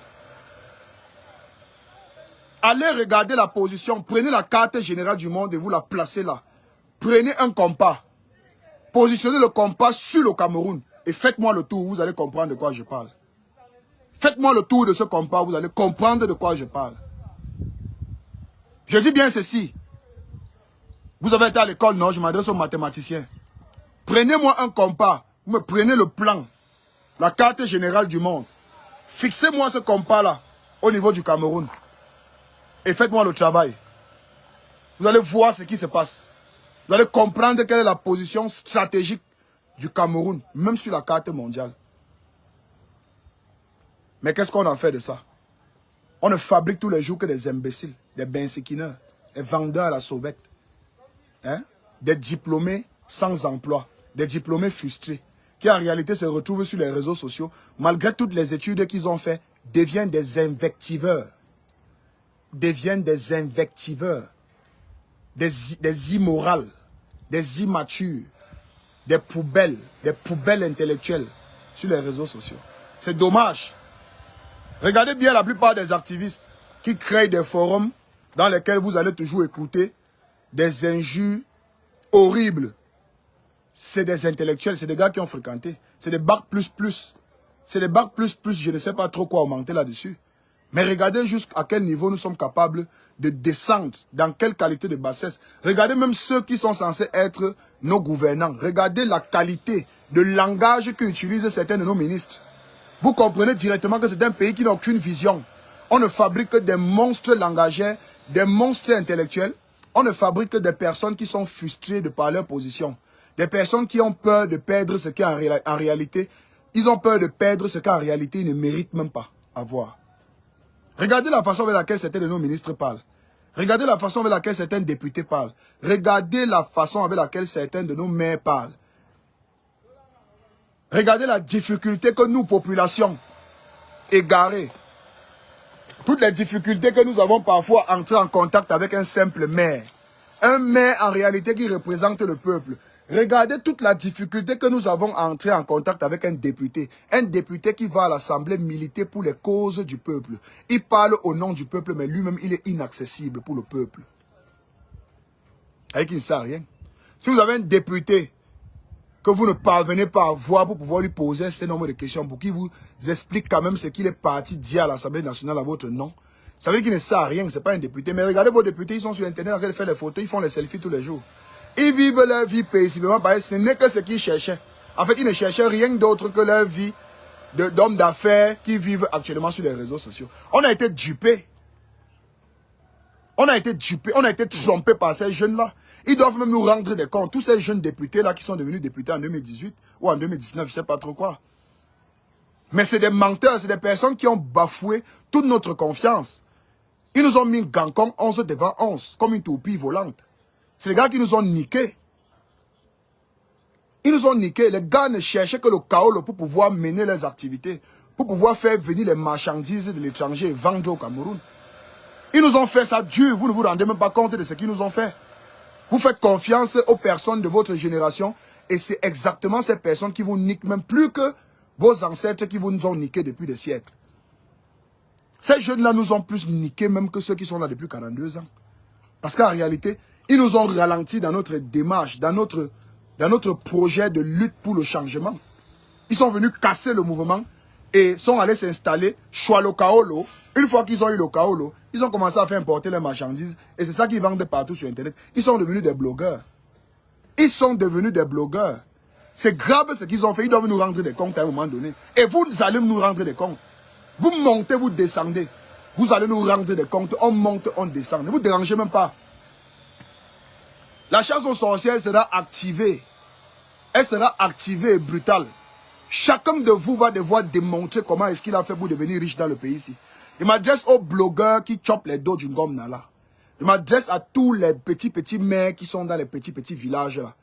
Allez regarder la position, prenez la carte générale du monde et vous la placez là. Prenez un compas. Positionnez le compas sur le Cameroun et faites-moi le tour, vous allez comprendre de quoi je parle. Faites-moi le tour de ce compas, vous allez comprendre de quoi je parle. Je dis bien ceci. Vous avez été à l'école, non? Je m'adresse aux mathématiciens. Prenez-moi un compas, vous me prenez le plan, la carte générale du monde. Fixez-moi ce compas-là au niveau du Cameroun. Et faites-moi le travail. Vous allez voir ce qui se passe. Vous allez comprendre quelle est la position stratégique du Cameroun, même sur la carte mondiale. Mais qu'est-ce qu'on en fait de ça? On ne fabrique tous les jours que des imbéciles, des benséquineurs, des vendeurs à la sauvette. Hein? Des diplômés sans emploi, des diplômés frustrés, qui en réalité se retrouvent sur les réseaux sociaux, malgré toutes les études qu'ils ont faites, deviennent des invectiveurs. Deviennent des invectiveurs, des immorales, des immatures, des poubelles intellectuelles sur les réseaux sociaux. C'est dommage. Regardez bien la plupart des activistes qui créent des forums dans lesquels vous allez toujours écouter des injures horribles. C'est des intellectuels, c'est des gars qui ont fréquenté. C'est des bacs plus. C'est des bacs plus, je ne sais pas trop quoi augmenter là-dessus. Mais regardez jusqu'à quel niveau nous sommes capables de descendre, dans quelle qualité de bassesse. Regardez même ceux qui sont censés être nos gouvernants. Regardez la qualité de langage qu'utilisent certains de nos ministres. Vous comprenez directement que c'est un pays qui n'a aucune vision. On ne fabrique que des monstres langagers, des monstres intellectuels. On ne fabrique que des personnes qui sont frustrées de par leur position. Des personnes qui ont peur de perdre ce qu'en réalité, ils ont peur de perdre ce qu'en réalité ils ne méritent même pas avoir. Regardez la façon avec laquelle certains de nos ministres parlent. Regardez la façon avec laquelle certains députés parlent. Regardez la façon avec laquelle certains de nos maires parlent. Regardez la difficulté que nous, population égarée, toutes les difficultés que nous avons parfois à entrer en contact avec un simple maire. Un maire en réalité qui représente le peuple. Regardez toute la difficulté que nous avons à entrer en contact avec un député. Un député qui va à l'Assemblée militer pour les causes du peuple. Il parle au nom du peuple, mais lui-même, il est inaccessible pour le peuple. Avec il ne sert à rien. Si vous avez un député que vous ne parvenez pas à voir pour pouvoir lui poser un certain nombre de questions, pour qu'il vous explique quand même ce qu'il est parti dire à l'Assemblée nationale à votre nom, ça veut dire qu'il ne sert à rien, ce n'est pas un député. Mais regardez vos députés, ils sont sur Internet en train de faire les photos, ils font les selfies tous les jours. Ils vivent leur vie paisiblement, parce que ce n'est que ce qu'ils cherchaient. En fait, ils ne cherchaient rien d'autre que leur vie d'hommes d'affaires qui vivent actuellement sur les réseaux sociaux. On a été dupés. On a été dupés, on a été trompés par ces jeunes-là. Ils doivent même nous rendre des comptes. Tous ces jeunes députés-là qui sont devenus députés en 2018 ou en 2019, je ne sais pas trop quoi. Mais c'est des menteurs, c'est des personnes qui ont bafoué toute notre confiance. Ils nous ont mis Gancon 11 devant 11, comme une toupie volante. C'est les gars qui nous ont niqués. Ils nous ont niqués. Les gars ne cherchaient que le chaos pour pouvoir mener leurs activités, pour pouvoir faire venir les marchandises de l'étranger et vendre au Cameroun. Ils nous ont fait ça dur. Vous ne vous rendez même pas compte de ce qu'ils nous ont fait. Vous faites confiance aux personnes de votre génération et c'est exactement ces personnes qui vous niquent même plus que vos ancêtres qui vous nous ont niqués depuis des siècles. Ces jeunes-là nous ont plus niqués même que ceux qui sont là depuis 42 ans. Parce qu'en réalité, ils nous ont ralenti dans notre démarche, dans notre projet de lutte pour le changement. Ils sont venus casser le mouvement et sont allés s'installer Choualo-Kaolo. Une fois qu'ils ont eu le Kaolo, ils ont commencé à faire importer les marchandises et c'est ça qu'ils vendent partout sur Internet. Ils sont devenus des blogueurs. Ils sont devenus des blogueurs. C'est grave ce qu'ils ont fait. Ils doivent nous rendre des comptes à un moment donné. Et vous allez nous rendre des comptes. Vous montez, vous descendez. Vous allez nous rendre des comptes. On monte, on descend. Ne vous dérangez même pas. La chasse aux sorcières sera activée. Elle sera activée et brutale. Chacun de vous va devoir démontrer comment est-ce qu'il a fait pour devenir riche dans le pays ici. Je m'adresse aux blogueurs qui chopent les dos du gomme là. Je m'adresse à tous les petits maires qui sont dans les petits villages là.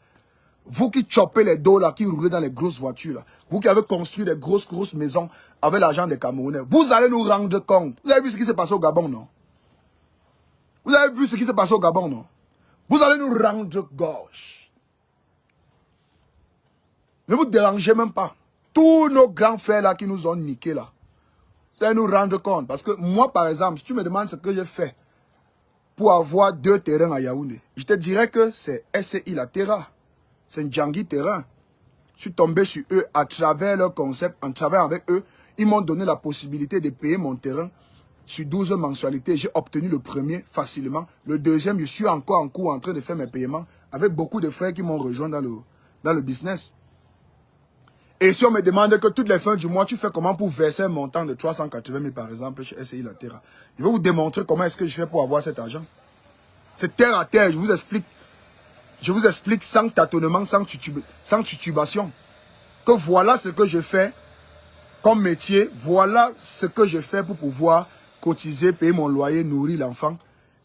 Vous qui chopez les dos là, qui roulez dans les grosses voitures là. Vous qui avez construit des grosses maisons avec l'argent des Camerounais. Vous allez nous rendre compte. Vous avez vu ce qui s'est passé au Gabon, non? Vous avez vu ce qui s'est passé au Gabon, non? Vous allez nous rendre gauche. Ne vous dérangez même pas. Tous nos grands frères là qui nous ont niqués là. Vous allez nous rendre compte. Parce que moi, par exemple, si tu me demandes ce que j'ai fait pour avoir 2 terrains à Yaoundé, je te dirais que c'est SCI La Terra. C'est un Djangui Terrain. Je suis tombé sur eux à travers leur concept, en travaillant avec eux. Ils m'ont donné la possibilité de payer mon terrain sur 12 mensualités. J'ai obtenu le premier facilement. Le deuxième, je suis encore en cours en train de faire mes paiements avec beaucoup de frères qui m'ont rejoint dans le business. Et si on me demande que toutes les fins du mois, tu fais comment pour verser un montant de 380 000 par exemple chez SCI La Terra, je vais vous démontrer comment est-ce que je fais pour avoir cet argent. C'est terre à terre, je vous explique. Je vous explique sans tâtonnement, sans titubation. Que voilà ce que je fais comme métier. Voilà ce que je fais pour pouvoir cotiser, payer mon loyer, nourrir l'enfant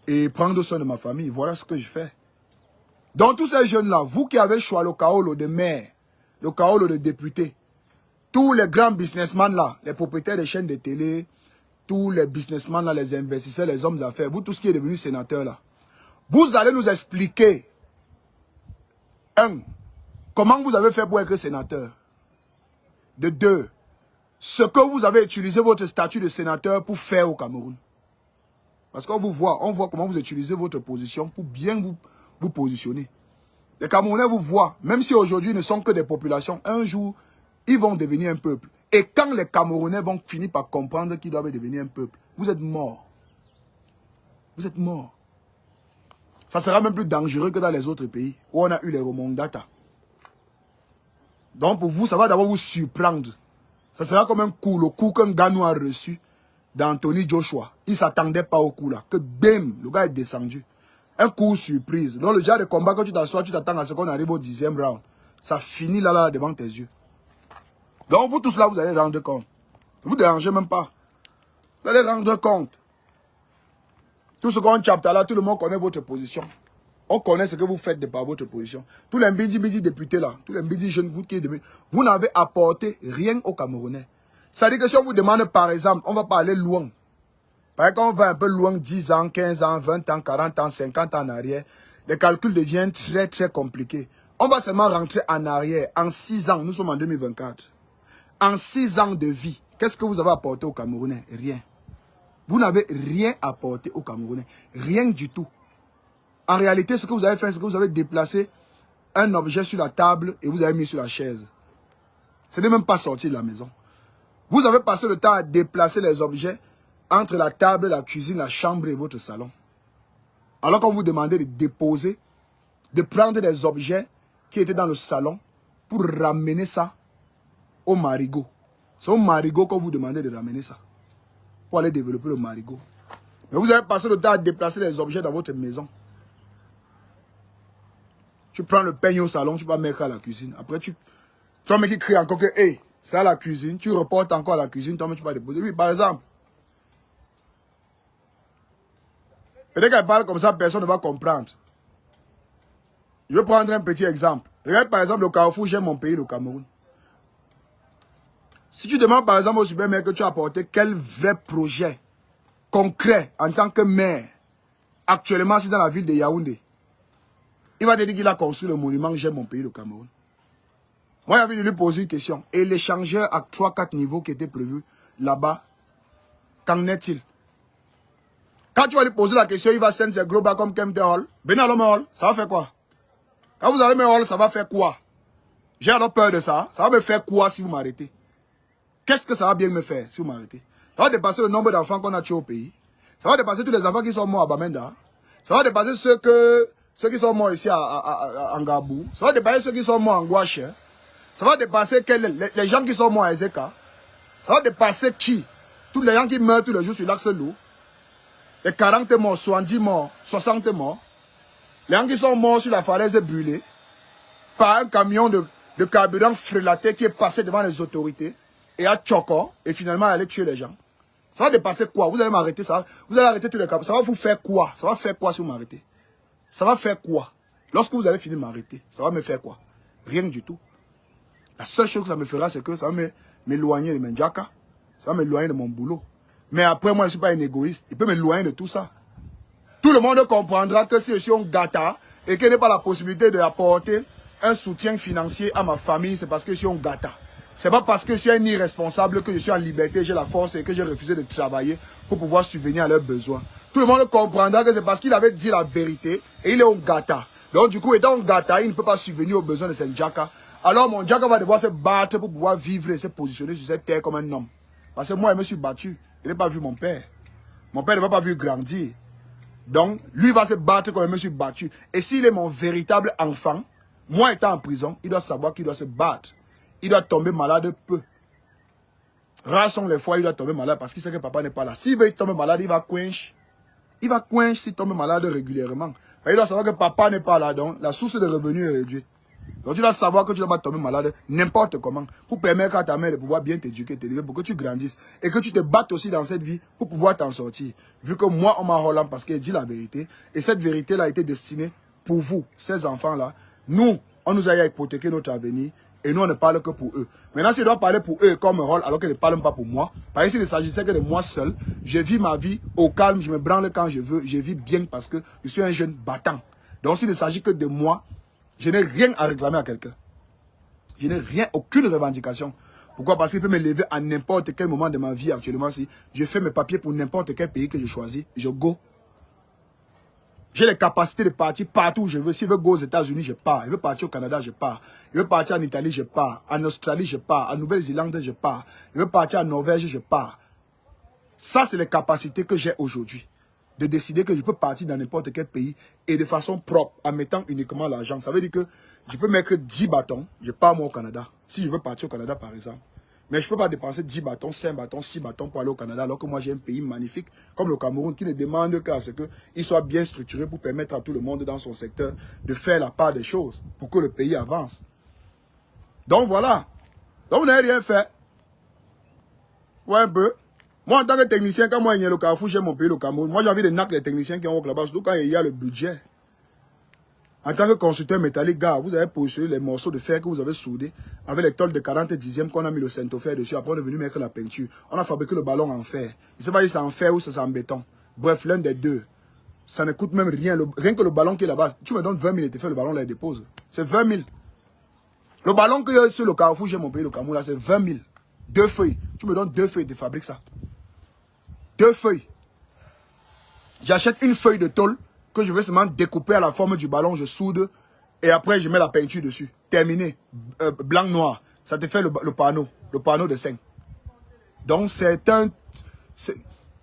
et prendre soin de ma famille. Voilà ce que je fais. Donc tous ces jeunes-là, vous qui avez choisi le Kaolo de maire, le Kaolo de député, tous les grands businessmen là, les propriétaires des chaînes de télé, tous les businessmen là, les investisseurs, les hommes d'affaires, vous tous qui êtes devenus sénateurs là, vous allez nous expliquer comment vous avez fait pour être sénateur? De 2, ce que vous avez utilisé votre statut de sénateur pour faire au Cameroun. Parce qu'on vous voit, on voit comment vous utilisez votre position pour bien vous positionner. Les Camerounais vous voient, même si aujourd'hui ils ne sont que des populations, un jour, ils vont devenir un peuple. Et quand les Camerounais vont finir par comprendre qu'ils doivent devenir un peuple, vous êtes morts. Vous êtes morts. Ça sera même plus dangereux que dans les autres pays où on a eu les remondata. Donc pour vous, ça va d'abord vous surprendre. Ça sera comme un coup, le coup qu'un Ganou a reçu d'Anthony Joshua. Il ne s'attendait pas au coup là. Que bim, le gars est descendu. Un coup surprise. Donc le genre de combat que tu t'assois, tu t'attends à ce qu'on arrive au 10e round. Ça finit là devant tes yeux. Donc vous tous là, vous allez rendre compte. Ne vous dérangez même pas. Vous allez rendre compte. Tout ce qu'on chapte là, tout le monde connaît votre position. On connaît ce que vous faites de par votre position. Tous les bidi députés là, tous les bidi jeunes, vous n'avez apporté rien aux Camerounais. C'est-à-dire que si on vous demande par exemple, on ne va pas aller loin. Par exemple, on va un peu loin, 10 ans, 15 ans, 20 ans, 40 ans, 50 ans en arrière. Les calculs deviennent très compliqués. On va seulement rentrer en arrière. En 6 ans, nous sommes en 2024. En 6 ans de vie, qu'est-ce que vous avez apporté aux Camerounais? Rien. Vous n'avez rien apporté aux Camerounais. Rien du tout. En réalité, ce que vous avez fait, c'est que vous avez déplacé un objet sur la table et vous avez mis sur la chaise. Ce n'est même pas sorti de la maison. Vous avez passé le temps à déplacer les objets entre la table, la cuisine, la chambre et votre salon. Alors qu'on vous demandait de déposer, de prendre des objets qui étaient dans le salon pour ramener ça au marigot. C'est au marigot qu'on vous demandait de ramener ça. Pour aller développer le marigot. Mais vous avez passé le temps à déplacer les objets dans votre maison. Tu prends le peigne au salon, tu vas mettre à la cuisine. Après, toi, mec qui crie encore que, hey, c'est à la cuisine. Tu reportes encore à la cuisine, toi, tu vas déposer. Oui, par exemple. Peut-être qu'elle parle comme ça, personne ne va comprendre. Je vais prendre un petit exemple. Regarde, par exemple, le Carrefour, j'aime mon pays, le Cameroun. Si tu demandes, par exemple, au supermarché que tu as apporté quel vrai projet concret en tant que maire, actuellement, c'est dans la ville de Yaoundé. Il va te dire qu'il a construit le monument J'aime mon pays, le Cameroun. Moi, j'ai envie de lui poser une question. Et l'échangeur à 3-4 niveaux qui était prévu là-bas, qu'en est-il? Quand tu vas lui poser la question, il va send ses gros bas comme Kemte Hall. Venez à l'homme Hall, ça va faire quoi? Quand vous allez à Hall, ça va faire quoi? J'ai alors peur de ça. Ça va me faire quoi si vous m'arrêtez? Qu'est-ce que ça va bien me faire si vous m'arrêtez? Ça va dépasser le nombre d'enfants qu'on a tués au pays. Ça va dépasser tous les enfants qui sont morts à Bamenda. Ça va dépasser ceux qui sont morts ici à Ngabou. Ça va dépasser ceux qui sont morts en Gouache. Ça va dépasser les gens qui sont morts à Ezeka. Ça va dépasser qui? Tous les gens qui meurent tous les jours sur l'axe lourd. Les 40 morts, 70 morts, 60 morts. Les gens qui sont morts sur la falaise brûlée par un camion de carburant frélaté qui est passé devant les autorités et à Tchoko et finalement aller tuer les gens. Ça va dépasser quoi? Vous allez m'arrêter, ça. Vous allez arrêter tous les cas. Ça va vous faire quoi? Ça va faire quoi si vous m'arrêtez? Ça va faire quoi? Lorsque vous allez finir de m'arrêter, ça va me faire quoi? Rien du tout. La seule chose que ça me fera, c'est que ça va m'éloigner de mes Ndjaka. Ça va m'éloigner de mon boulot. Mais après, moi, je ne suis pas un égoïste. Il peut m'éloigner de tout ça. Tout le monde comprendra que si je suis un gâta et qu'il n'y a pas la possibilité d'apporter un soutien financier à ma famille, c'est parce que je suis un gâta. Ce n'est pas parce que je suis un irresponsable que je suis en liberté, j'ai la force et que j'ai refusé de travailler pour pouvoir subvenir à leurs besoins. Tout le monde comprendra que c'est parce qu'il avait dit la vérité et il est un gâta. Donc du coup, étant un gâta, il ne peut pas subvenir aux besoins de cette Ndjaka. Alors mon Ndjaka va devoir se battre pour pouvoir vivre et se positionner sur cette terre comme un homme. Parce que moi, je me suis battu. Je n'ai pas vu mon père. Mon père ne m'a pas vu grandir. Donc, lui va se battre comme je me suis battu. Et s'il est mon véritable enfant, moi étant en prison, il doit savoir qu'il doit se battre. Il doit tomber malade peu. Rares sont les fois où il doit tomber malade parce qu'il sait que papa n'est pas là. S'il veut tomber malade, il va coincher. Il va coincher s'il tombe malade régulièrement. Mais il doit savoir que papa n'est pas là, donc la source de revenus est réduite. Donc tu dois savoir que tu ne dois pas tomber malade n'importe comment pour permettre à ta mère de pouvoir bien t'éduquer, t'élever pour que tu grandisses et que tu te battes aussi dans cette vie pour pouvoir t'en sortir. Vu que moi, on m'a Hollande parce qu'elle dit la vérité et cette vérité-là a été destinée pour vous, ces enfants-là. Nous, on nous a hypothéqué notre avenir et nous, on ne parle que pour eux. Maintenant, s'ils doivent parler pour eux comme un rôle alors qu'ils ne parlent pas pour moi, parce que s'il ne s'agissait que de moi seul, je vis ma vie au calme, je me branle quand je veux, je vis bien parce que je suis un jeune battant. Donc s'il ne s'agit que de moi, je n'ai rien à réclamer à quelqu'un. Je n'ai rien, aucune revendication. Pourquoi? Parce qu'il peut me lever à n'importe quel moment de ma vie actuellement. Si je fais mes papiers pour n'importe quel pays que je choisis, je go. J'ai les capacités de partir partout où je veux. S'il veut go aux États-Unis, je pars. Il veut partir au Canada, je pars. Il veut partir en Italie, je pars. En Australie, je pars. En Nouvelle-Zélande, je pars. Il veut partir en Norvège, je pars. Ça, c'est les capacités que j'ai aujourd'hui. De décider que je peux partir dans n'importe quel pays et de façon propre, en mettant uniquement l'argent. Ça veut dire que je peux mettre 10 bâtons, je pars moi au Canada. Si je veux partir au Canada, par exemple. Mais je ne peux pas dépenser 10 bâtons, 5 bâtons, 6 bâtons pour aller au Canada, alors que moi j'ai un pays magnifique comme le Cameroun qui ne demande qu'à ce qu'il soit bien structuré pour permettre à tout le monde dans son secteur de faire la part des choses pour que le pays avance. Donc voilà. Donc vous n'avez rien fait. Ouais, un peu. Moi, en tant que technicien, quand moi, il y a le Carrefour, j'ai mon pays, le Cameroun. Moi, j'ai envie de naquer les techniciens qui ont là-bas, surtout quand il y a le budget. En tant que constructeur métallique, gars, vous avez positionné les morceaux de fer que vous avez soudés avec les tôles de 40 dixièmes qu'on a mis le Saint-Fer dessus. Après, on est venu mettre la peinture. On a fabriqué le ballon en fer. Je ne sais pas si c'est en fer ou c'est en béton. Bref, l'un des deux. Ça ne coûte même rien. Rien que le ballon qui est là-bas, tu me donnes 20 000 et tu fais le ballon là et dépose. C'est 20 000. Le ballon que sur le Carrefour, j'ai mon pays, le Cameroun, là, c'est 20 000. 2 feuilles. Tu me donnes 2 feuilles, tu fabriques ça. 2 feuilles. J'achète une feuille de tôle que je vais seulement découper à la forme du ballon, je soude et après je mets la peinture dessus. Terminé. Blanc-noir. Ça te fait le panneau de 5. Donc c'est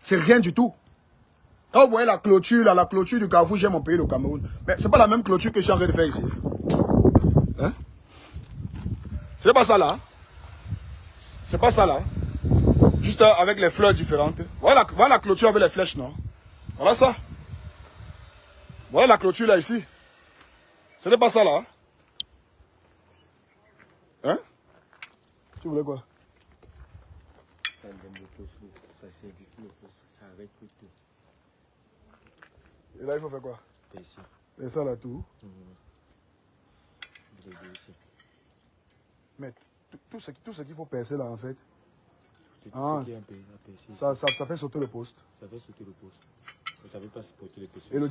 rien du tout. Quand vous voyez la clôture, là, la clôture du Carrefour, j'ai mon pays, le Cameroun. Mais c'est pas la même clôture que je suis en train de faire ici. Hein? C'est pas ça là. C'est pas ça là. Juste avec les fleurs différentes. Voilà la clôture avec les flèches, non? Voilà ça. Voilà la clôture là, ici. Ce n'est pas ça là. Hein? Tu voulais quoi? Ça donne le pouce, ça simplifie le pouce, ça arrête tout. Et là, il faut faire quoi? Ici. Et ça là, tout. Ici. Mais tout ce qu'il faut percer là, en fait. Ah, ça fait sauter le poste. Ça fait sauter le poste. Vous savez pas supporter les postes. Et le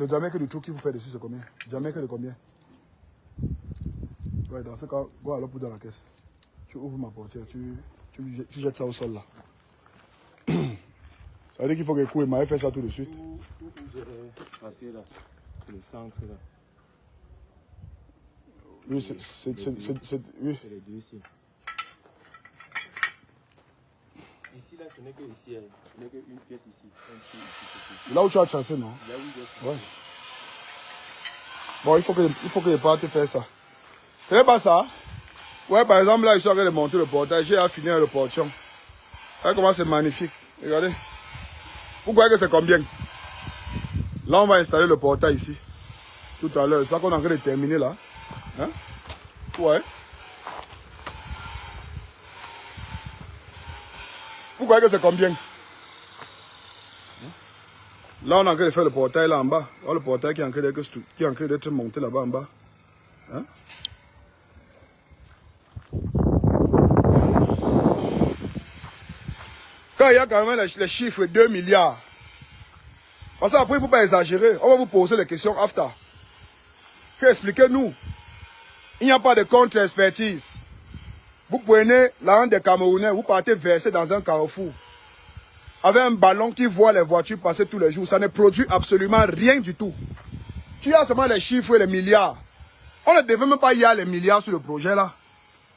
diamètre du trou qu'il vous fait dessus, c'est combien? Diamètre de combien? Ouais, dans ce cas, go alors pour dans la caisse. Tu ouvres ma portière, tu jettes ça au sol là. Ça veut dire qu'il faut que Kou et Maë fassent ça tout de suite. Tout j'ai passé là, le centre là. Oui, c'est oui. C'est les deux ici. Ici là, ce n'est que ici, ce n'est qu'une pièce ici. Là où tu as chassé, non? Là où j'ai ouais. Bon, il faut que je parte faire ça. Ce n'est pas ça. Ouais, par exemple, là, je suis en train de monter le portail. J'ai à finir le portion. Regardez comment c'est magnifique. Regardez. Vous croyez que c'est combien? Là, on va installer le portail ici. Tout à l'heure. C'est ça qu'on est en train de terminer là. Hein? Ouais. Vous croyez que c'est combien? Là, on est en train de faire le portail là en bas. Là, le portail qui est en train d'être monté là-bas en bas. Hein? Quand il y a quand même les chiffres 2 milliards. Parce qu'après, il ne faut pas exagérer. On va vous poser les questions after. Expliquez-nous. Il n'y a pas de contre-expertise. Vous prenez l'argent des Camerounais, vous partez verser dans un carrefour. Avec un ballon qui voit les voitures passer tous les jours. Ça ne produit absolument rien du tout. Tu as seulement les chiffres et les milliards. On ne devait même pas y aller les milliards sur le projet là.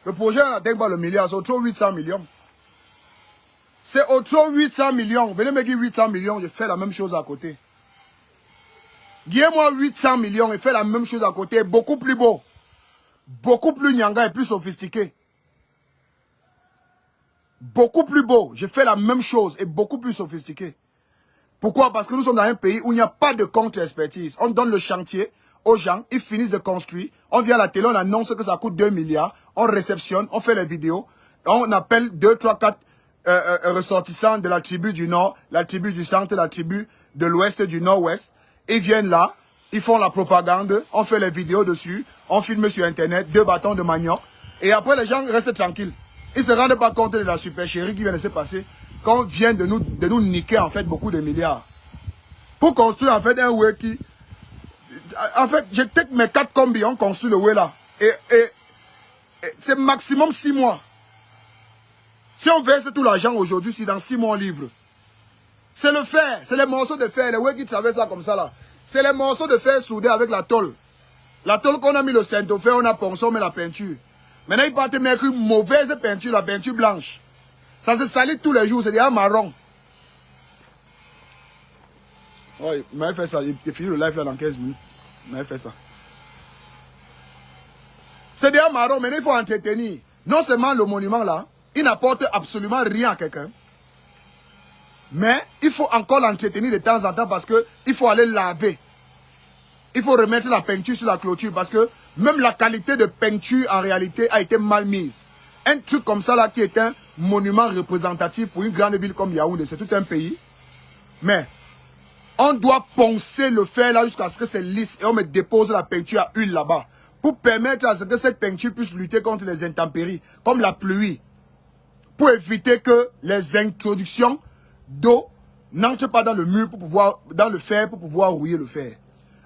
Le projet n'atteint pas le milliard, c'est autour de 800 millions. C'est autour de 800 millions. Venez me dire 800 millions, je fais la même chose à côté. Guillez-moi 800 millions et fais la même chose à côté. Beaucoup plus beau. Beaucoup plus nyanga et plus sophistiqué. Beaucoup plus beau. Je fais la même chose et beaucoup plus sophistiqué. Pourquoi? Parce que nous sommes dans un pays où il n'y a pas de contre-expertise. On donne le chantier aux gens, ils finissent de construire. On vient à la télé, on annonce que ça coûte 2 milliards. On réceptionne, on fait les vidéos. On appelle 2, 3, 4 ressortissants de la tribu du Nord, la tribu du Centre, la tribu de l'Ouest, du Nord-Ouest. Ils viennent là, ils font la propagande, on fait les vidéos dessus, on filme sur Internet, 2 bâtons de manioc. Et après, les gens restent tranquilles. Ils ne se rendent pas compte de la supercherie qui vient de se passer quand on vient de nous niquer en fait beaucoup de milliards. Pour construire en fait un way qui... En fait, j'ai peut-être mes 4 combis, on construit le way là. Et c'est maximum 6 mois. Si on verse tout l'argent aujourd'hui, si dans 6 mois on livre. C'est le fer, c'est les morceaux de fer, les way qui traversent ça comme ça là. C'est les morceaux de fer soudés avec la tôle. La tôle qu'on a mis le centre fer, on a poncé la peinture. Maintenant, il part te mettre une mauvaise peinture, la peinture blanche. Ça se salit tous les jours, c'est déjà marron. Ouais, il m'avait fait ça, il finit le live là dans 15 minutes. Il m'avait fait ça. C'est déjà marron, maintenant il faut entretenir. Non seulement le monument là, il n'apporte absolument rien à quelqu'un. Mais il faut encore l'entretenir de temps en temps parce qu'il faut aller laver. Il faut remettre la peinture sur la clôture parce que même la qualité de peinture en réalité a été mal mise. Un truc comme ça là qui est un monument représentatif pour une grande ville comme Yaoundé, c'est tout un pays. Mais on doit poncer le fer là jusqu'à ce que c'est lisse et on me dépose la peinture à huile là-bas pour permettre à ce que cette peinture puisse lutter contre les intempéries comme la pluie. Pour éviter que les introductions d'eau n'entrent pas dans le mur pour pouvoir, dans le fer pour pouvoir rouiller le fer.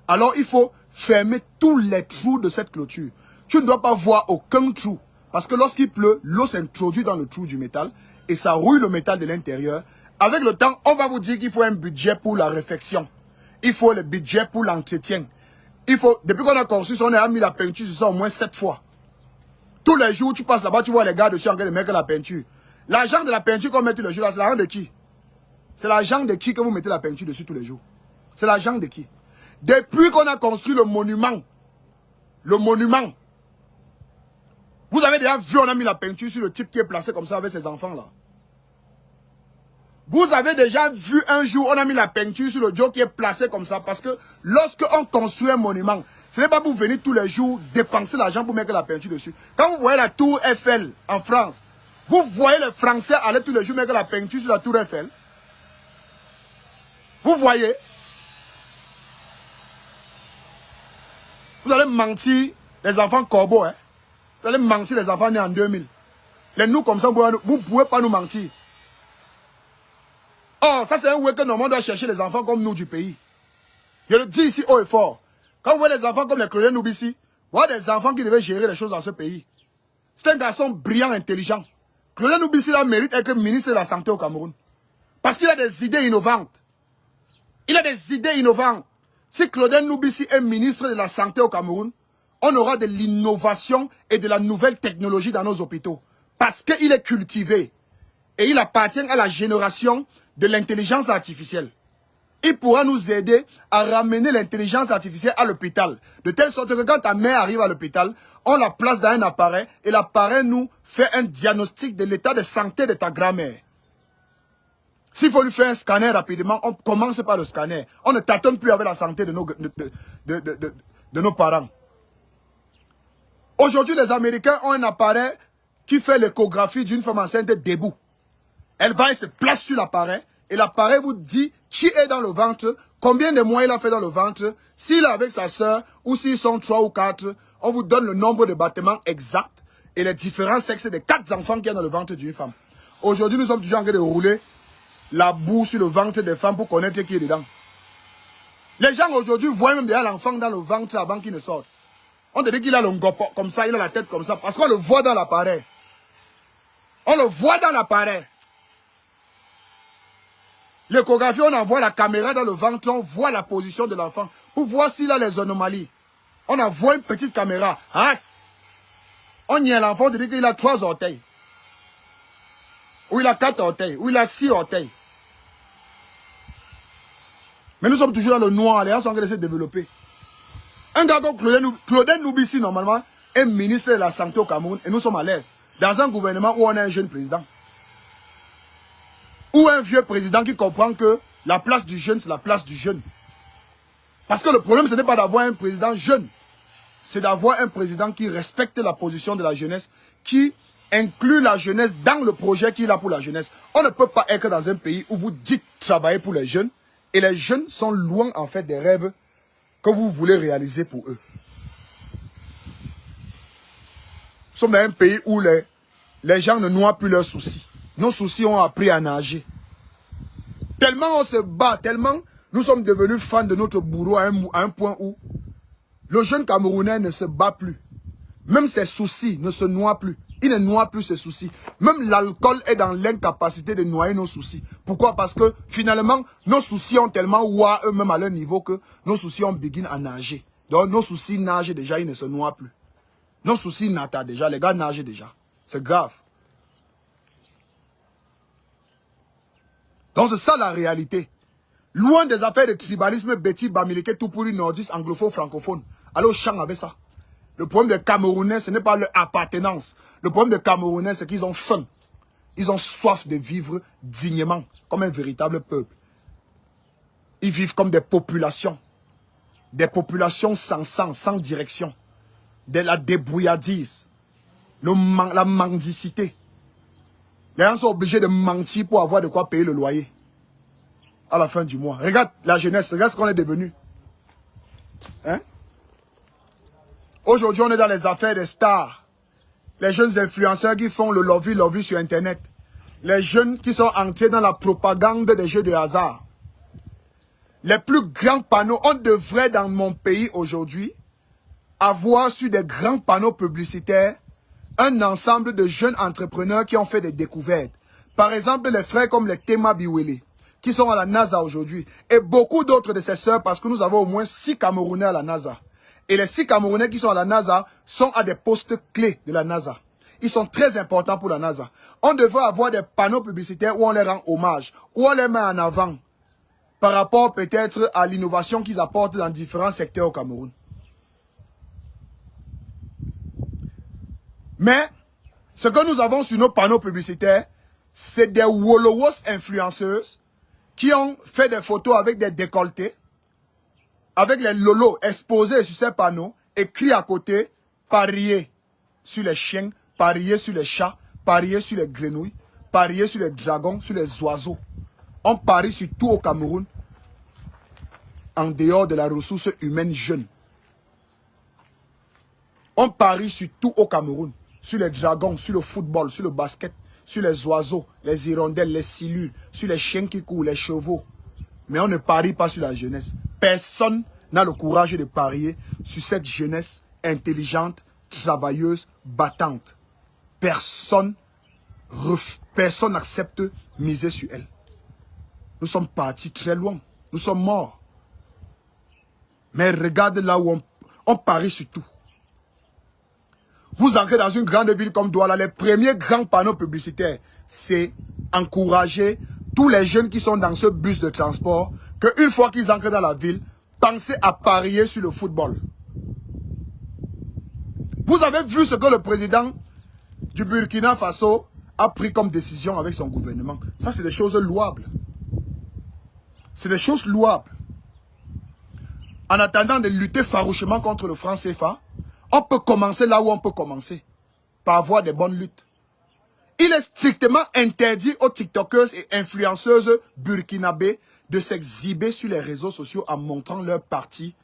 Alors il faut fermer tous les trous de cette clôture. Tu ne dois pas voir aucun trou. Parce que lorsqu'il pleut, l'eau s'introduit dans le trou du métal et ça rouille le métal de l'intérieur. Avec le temps, on va vous dire qu'il faut un budget pour la réfection. Il faut le budget pour l'entretien. Il faut, depuis qu'on a construit ça, on a mis la peinture sur ça au moins 7 fois. Tous les jours, tu passes là-bas, tu vois les gars dessus en train de mettre la peinture. L'argent de la peinture qu'on met tous les jours là, c'est l'argent de qui? C'est l'argent de qui que vous mettez la peinture dessus tous les jours? C'est l'argent de qui? Depuis qu'on a construit le monument, vous avez déjà vu, on a mis la peinture sur le type qui est placé comme ça avec ses enfants là. Vous avez déjà vu un jour, on a mis la peinture sur le Joe qui est placé comme ça parce que lorsque on construit un monument, ce n'est pas pour venir tous les jours dépenser l'argent pour mettre la peinture dessus. Quand vous voyez la tour Eiffel en France, vous voyez les Français aller tous les jours mettre la peinture sur la tour Eiffel. Vous voyez? Vous allez mentir les enfants corbeaux, hein? Vous allez mentir les enfants nés en 2000. Les nous comme ça, vous ne pouvez pas nous mentir. Oh, ça c'est un way que normalement doit chercher les enfants comme nous du pays. Je le dis ici haut et fort. Quand vous voyez des enfants comme les Claudien Noubissi, vous voyez des enfants qui devaient gérer les choses dans ce pays. C'est un garçon brillant, intelligent. Claudien Noubissi là mérite d'être ministre de la Santé au Cameroun. Parce qu'il a des idées innovantes. Il a des idées innovantes. Si Claudien Noubissi est ministre de la Santé au Cameroun, on aura de l'innovation et de la nouvelle technologie dans nos hôpitaux. Parce qu'il est cultivé. Et il appartient à la génération de l'intelligence artificielle. Il pourra nous aider à ramener l'intelligence artificielle à l'hôpital. De telle sorte que quand ta mère arrive à l'hôpital, on la place dans un appareil et l'appareil nous fait un diagnostic de l'état de santé de ta grand-mère. S'il faut lui faire un scanner rapidement, on commence par le scanner. On ne tâtonne plus avec la santé de nos parents. Aujourd'hui, les Américains ont un appareil qui fait l'échographie d'une femme enceinte debout. Elle va et se place sur l'appareil et l'appareil vous dit qui est dans le ventre, combien de mois il a fait dans le ventre, s'il est avec sa soeur ou s'ils sont 3 ou 4, on vous donne le nombre de battements exact et les différents sexes des 4 enfants qu'il y a dans le ventre d'une femme. Aujourd'hui, nous sommes toujours en train de rouler la boue sur le ventre des femmes pour connaître qui est dedans. Les gens aujourd'hui voient même déjà l'enfant dans le ventre avant qu'il ne sorte. On te dit qu'il a le gopo comme ça, il a la tête comme ça, parce qu'on le voit dans l'appareil. On le voit dans l'appareil. L'échographie, on envoie la caméra dans le ventre, on voit la position de l'enfant pour voir s'il a les anomalies. On envoie une petite caméra. On y a l'enfant, on te dit qu'il a 3 orteils. Ou il a 4 orteils. Ou il a 6 orteils. Mais nous sommes toujours dans le noir. Les gens sont en train de se développer. Un gars comme Claudel Noubissi, normalement, est ministre de la Santé au Cameroun. Et nous sommes à l'aise. Dans un gouvernement où on a un jeune président. Ou un vieux président qui comprend que la place du jeune, c'est la place du jeune. Parce que le problème, ce n'est pas d'avoir un président jeune. C'est d'avoir un président qui respecte la position de la jeunesse, qui inclut la jeunesse dans le projet qu'il a pour la jeunesse. On ne peut pas être dans un pays où vous dites travailler pour les jeunes, et les jeunes sont loin en fait des rêves que vous voulez réaliser pour eux. Nous sommes dans un pays où les gens ne noient plus leurs soucis. Nos soucis ont appris à nager. Tellement on se bat, tellement nous sommes devenus fans de notre bourreau à un point où le jeune Camerounais ne se bat plus. Même ses soucis ne se noient plus. Il ne noie plus ses soucis. Même l'alcool est dans l'incapacité de noyer nos soucis. Pourquoi? Parce que finalement, nos soucis ont tellement ouah eux-mêmes à leur niveau que nos soucis ont begin à nager. Donc nos soucis nagent déjà, ils ne se noient plus. Nos soucis nagent déjà, les gars nagent déjà. C'est grave. Donc c'est ça la réalité. Loin des affaires de tribalisme, Betty, Bamileke, tout pour une nordiste, anglophone, francophone. Allez au champ avec ça. Le problème des Camerounais, ce n'est pas leur appartenance. Le problème des Camerounais, c'est qu'ils ont faim. Ils ont soif de vivre dignement, comme un véritable peuple. Ils vivent comme des populations. Des populations sans sens, sans direction. De la débrouillardise. La mendicité. Les gens sont obligés de mentir pour avoir de quoi payer le loyer. À la fin du mois. Regarde la jeunesse, regarde ce qu'on est devenu. Hein? Aujourd'hui, on est dans les affaires des stars. Les jeunes influenceurs qui font le lobby sur Internet. Les jeunes qui sont entrés dans la propagande des jeux de hasard. Les plus grands panneaux, on devrait dans mon pays aujourd'hui avoir sur des grands panneaux publicitaires un ensemble de jeunes entrepreneurs qui ont fait des découvertes. Par exemple, les frères comme les Tema Biwele, qui sont à la NASA aujourd'hui. Et beaucoup d'autres de ces sœurs, parce que nous avons au moins 6 Camerounais à la NASA. Et les 6 Camerounais qui sont à la NASA sont à des postes clés de la NASA. Ils sont très importants pour la NASA. On devrait avoir des panneaux publicitaires où on les rend hommage, où on les met en avant, par rapport peut-être à l'innovation qu'ils apportent dans différents secteurs au Cameroun. Mais, ce que nous avons sur nos panneaux publicitaires, c'est des Wolowos influenceuses qui ont fait des photos avec des décolletés, avec les lolos exposés sur ces panneaux, écrit à côté, parier sur les chiens, parier sur les chats, parier sur les grenouilles, parier sur les dragons, sur les oiseaux. On parie sur tout au Cameroun, en dehors de la ressource humaine jeune. On parie sur tout au Cameroun, sur les dragons, sur le football, sur le basket, sur les oiseaux, les hirondelles, les silures, sur les chiens qui courent, les chevaux. Mais on ne parie pas sur la jeunesse. Personne n'a le courage de parier sur cette jeunesse intelligente, travailleuse, battante. Personne n'accepte miser sur elle. Nous sommes partis très loin. Nous sommes morts. Mais regarde là où on parie sur tout. Vous entrez dans une grande ville comme Douala, les premiers grands panneaux publicitaires, c'est encourager tous les jeunes qui sont dans ce bus de transport, qu'une fois qu'ils entrent dans la ville, pensez à parier sur le football. Vous avez vu ce que le président du Burkina Faso a pris comme décision avec son gouvernement. Ça, c'est des choses louables. C'est des choses louables. En attendant de lutter farouchement contre le franc CFA, on peut commencer là où on peut commencer, par avoir des bonnes luttes. Il est strictement interdit aux TikTokers et influenceuses burkinabés de s'exhiber sur les réseaux sociaux en montrant leur parti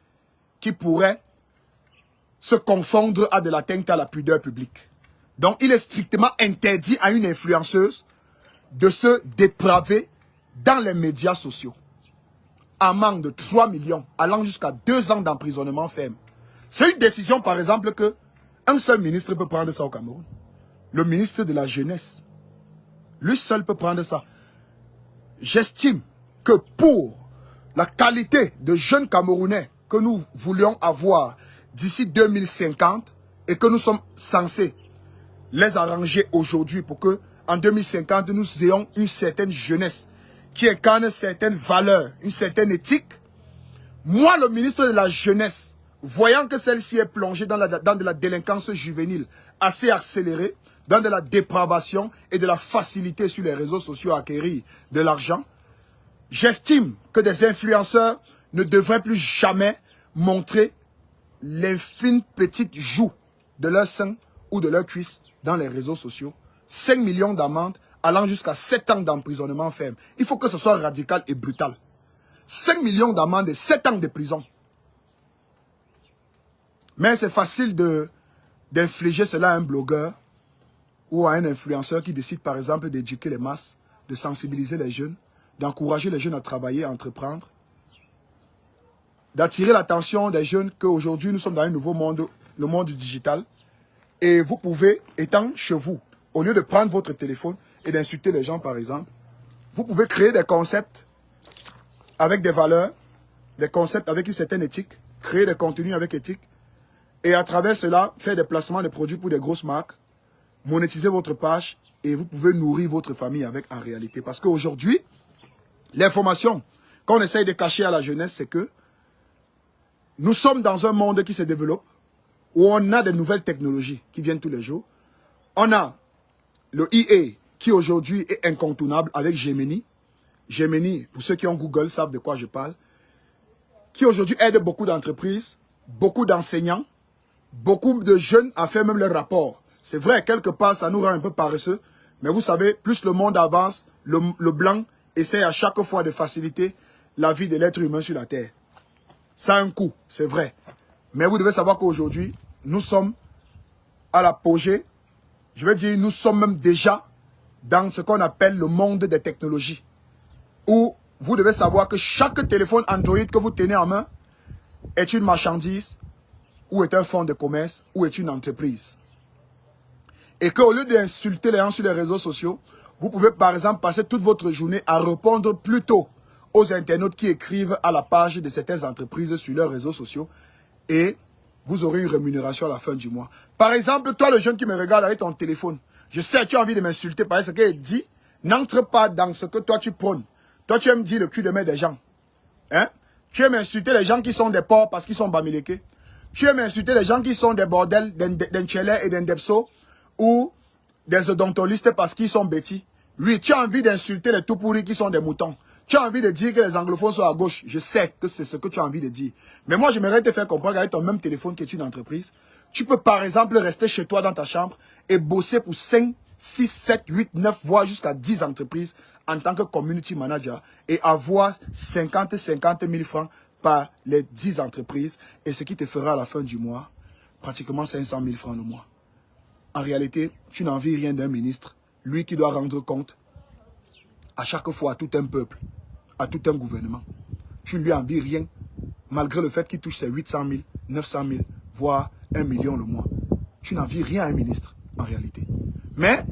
qui pourrait se confondre à de l'atteinte à la pudeur publique. Donc il est strictement interdit à une influenceuse de se dépraver dans les médias sociaux. Amende de 3 millions, allant jusqu'à 2 ans d'emprisonnement ferme. C'est une décision, par exemple, que un seul ministre peut prendre ça au Cameroun. Le ministre de la Jeunesse. Lui seul peut prendre ça. J'estime que pour la qualité de jeunes Camerounais que nous voulions avoir d'ici 2050 et que nous sommes censés les arranger aujourd'hui pour que en 2050 nous ayons une certaine jeunesse qui incarne certaines valeurs, une certaine éthique. Moi, le ministre de la Jeunesse, voyant que celle-ci est plongée dans de la délinquance juvénile assez accélérée, dans de la dépravation et de la facilité sur les réseaux sociaux à acquérir de l'argent, j'estime que des influenceurs ne devraient plus jamais montrer les fines petites joues de leur sein ou de leur cuisse dans les réseaux sociaux. 5 millions d'amendes allant jusqu'à 7 ans d'emprisonnement ferme. Il faut que ce soit radical et brutal. 5 millions d'amendes et 7 ans de prison. Mais c'est facile d'infliger cela à un blogueur ou à un influenceur qui décide par exemple d'éduquer les masses, de sensibiliser les jeunes, d'encourager les jeunes à travailler, à entreprendre, d'attirer l'attention des jeunes qu'aujourd'hui nous sommes dans un nouveau monde, le monde du digital. Et vous pouvez, étant chez vous, au lieu de prendre votre téléphone et d'insulter les gens par exemple, vous pouvez créer des concepts avec des valeurs, des concepts avec une certaine éthique, créer des contenus avec éthique, et à travers cela, faire des placements de produits pour des grosses marques, monétiser votre page, et vous pouvez nourrir votre famille avec en réalité. Parce qu'aujourd'hui, l'information qu'on essaye de cacher à la jeunesse, c'est que nous sommes dans un monde qui se développe, où on a de nouvelles technologies qui viennent tous les jours. On a le IA, qui aujourd'hui est incontournable avec Gemini. Gemini, pour ceux qui ont Google, savent de quoi je parle. Qui aujourd'hui aide beaucoup d'entreprises, beaucoup d'enseignants, beaucoup de jeunes à faire même leur rapport. C'est vrai, quelque part, ça nous rend un peu paresseux. Mais vous savez, plus le monde avance, le blanc essaie à chaque fois de faciliter la vie de l'être humain sur la terre. Ça a un coût, c'est vrai. Mais vous devez savoir qu'aujourd'hui, nous sommes à l'apogée. Je veux dire, nous sommes même déjà dans ce qu'on appelle le monde des technologies. Où vous devez savoir que chaque téléphone Android que vous tenez en main est une marchandise, ou est un fonds de commerce, ou est une entreprise. Et qu'au lieu d'insulter les gens sur les réseaux sociaux, vous pouvez par exemple passer toute votre journée à répondre plutôt aux internautes qui écrivent à la page de certaines entreprises sur leurs réseaux sociaux et vous aurez une rémunération à la fin du mois. Par exemple, toi le jeune qui me regarde avec ton téléphone, je sais que tu as envie de m'insulter parce qu'elle dit, n'entre pas dans ce que toi tu prônes. Toi tu aimes dire le cul de main des gens. Hein? Tu aimes insulter les gens qui sont des porcs parce qu'ils sont bamilekés. Tu aimes insulter les gens qui sont des bordels, des tchelais et des ndepso ou des odontolistes parce qu'ils sont bêtis. Oui, tu as envie d'insulter les tout pourris qui sont des moutons. Tu as envie de dire que les anglophones sont à gauche. Je sais que c'est ce que tu as envie de dire. Mais moi, j'aimerais te faire comprendre qu'avec ton même téléphone qui est une entreprise, tu peux par exemple rester chez toi dans ta chambre et bosser pour 5, 6, 7, 8, 9, voire jusqu'à 10 entreprises en tant que community manager et avoir 50 000 francs par les 10 entreprises et ce qui te fera à la fin du mois pratiquement 500 000 francs le mois. En réalité, tu n'envies rien d'un ministre, lui qui doit rendre compte à chaque fois à tout un peuple, à tout un gouvernement. Tu ne lui envies rien, malgré le fait qu'il touche ses 800 000, 900 000, voire 1 million le mois. Tu n'envies rien à un ministre, en réalité. Mais,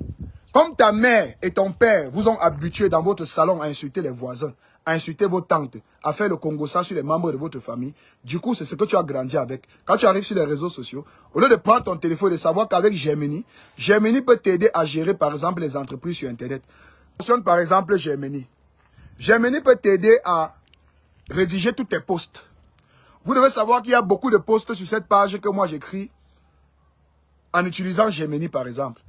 comme ta mère et ton père vous ont habitué dans votre salon à insulter les voisins, à insulter vos tantes, à faire le congossa sur les membres de votre famille, du coup, c'est ce que tu as grandi avec. Quand tu arrives sur les réseaux sociaux, au lieu de prendre ton téléphone et de savoir qu'avec Gemini, Gemini peut t'aider à gérer, par exemple, les entreprises sur Internet. Par exemple, Gemini. Gemini peut t'aider à rédiger tous tes posts. Vous devez savoir qu'il y a beaucoup de posts sur cette page que moi j'écris en utilisant Gemini, par exemple.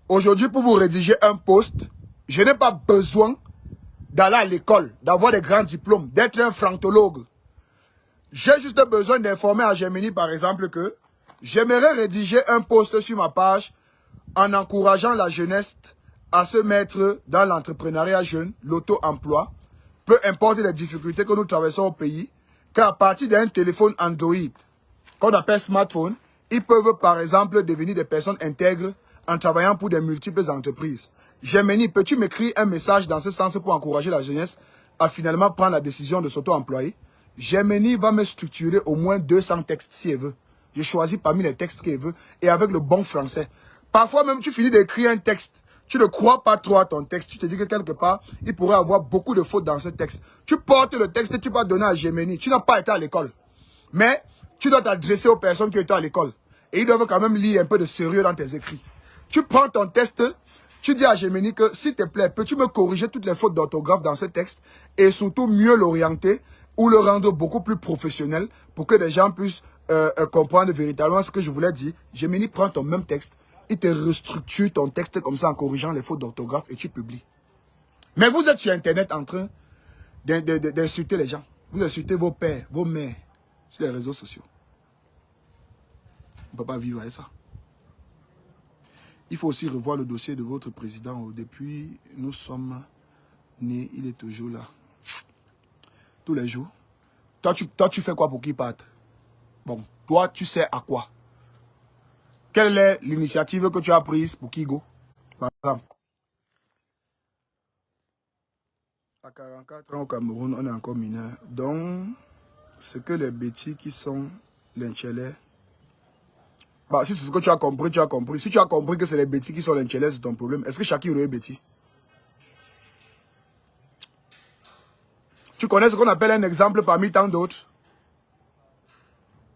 Aujourd'hui, pour vous rédiger un post, je n'ai pas besoin d'aller à l'école, d'avoir des grands diplômes, d'être un franthologue. J'ai juste besoin d'informer à Gemini, par exemple, que j'aimerais rédiger un post sur ma page en encourageant la jeunesse à se mettre dans l'entrepreneuriat jeune, l'auto-emploi, peu importe les difficultés que nous traversons au pays, qu'à partir d'un téléphone Android, qu'on appelle smartphone, ils peuvent par exemple devenir des personnes intègres en travaillant pour des multiples entreprises. Gemini, peux-tu m'écrire un message dans ce sens pour encourager la jeunesse à finalement prendre la décision de s'auto-employer? Gemini va me structurer au moins 200 textes si elle veut. Je choisis parmi les textes qu'elle veut et avec le bon français. Parfois même, tu finis d'écrire un texte. Tu ne crois pas trop à ton texte. Tu te dis que quelque part, il pourrait avoir beaucoup de fautes dans ce texte. Tu portes le texte et tu vas donner à Gemini. Tu n'as pas été à l'école. Mais tu dois t'adresser aux personnes qui étaient à l'école. Et ils doivent quand même lire un peu de sérieux dans tes écrits. Tu prends ton texte, tu dis à Gemini que, s'il te plaît, peux-tu me corriger toutes les fautes d'orthographe dans ce texte et surtout mieux l'orienter ou le rendre beaucoup plus professionnel pour que les gens puissent comprendre véritablement ce que je voulais dire. Gemini prend ton même texte, il te restructure ton texte comme ça en corrigeant les fautes d'orthographe et tu publies. Mais vous êtes sur Internet en train d'insulter les gens. Vous insultez vos pères, vos mères sur les réseaux sociaux. On ne peut pas vivre avec ça. Il faut aussi revoir le dossier de votre président. Depuis, nous sommes nés, il est toujours là. Tous les jours. Toi, tu fais quoi pour qu'il parte? Bon, toi, tu sais à quoi? Quelle est l'initiative que tu as prise pour qu'il go? Par exemple, à 44 ans au Cameroun, on est encore mineur. Donc, ce que les bêtis qui sont l'intellect. Bah, si c'est ce que tu as compris, tu as compris. Si tu as compris que c'est les bêtis qui sont l'intellect, c'est ton problème. Est-ce que chacun aurait bêtis? Tu connais ce qu'on appelle un exemple parmi tant d'autres?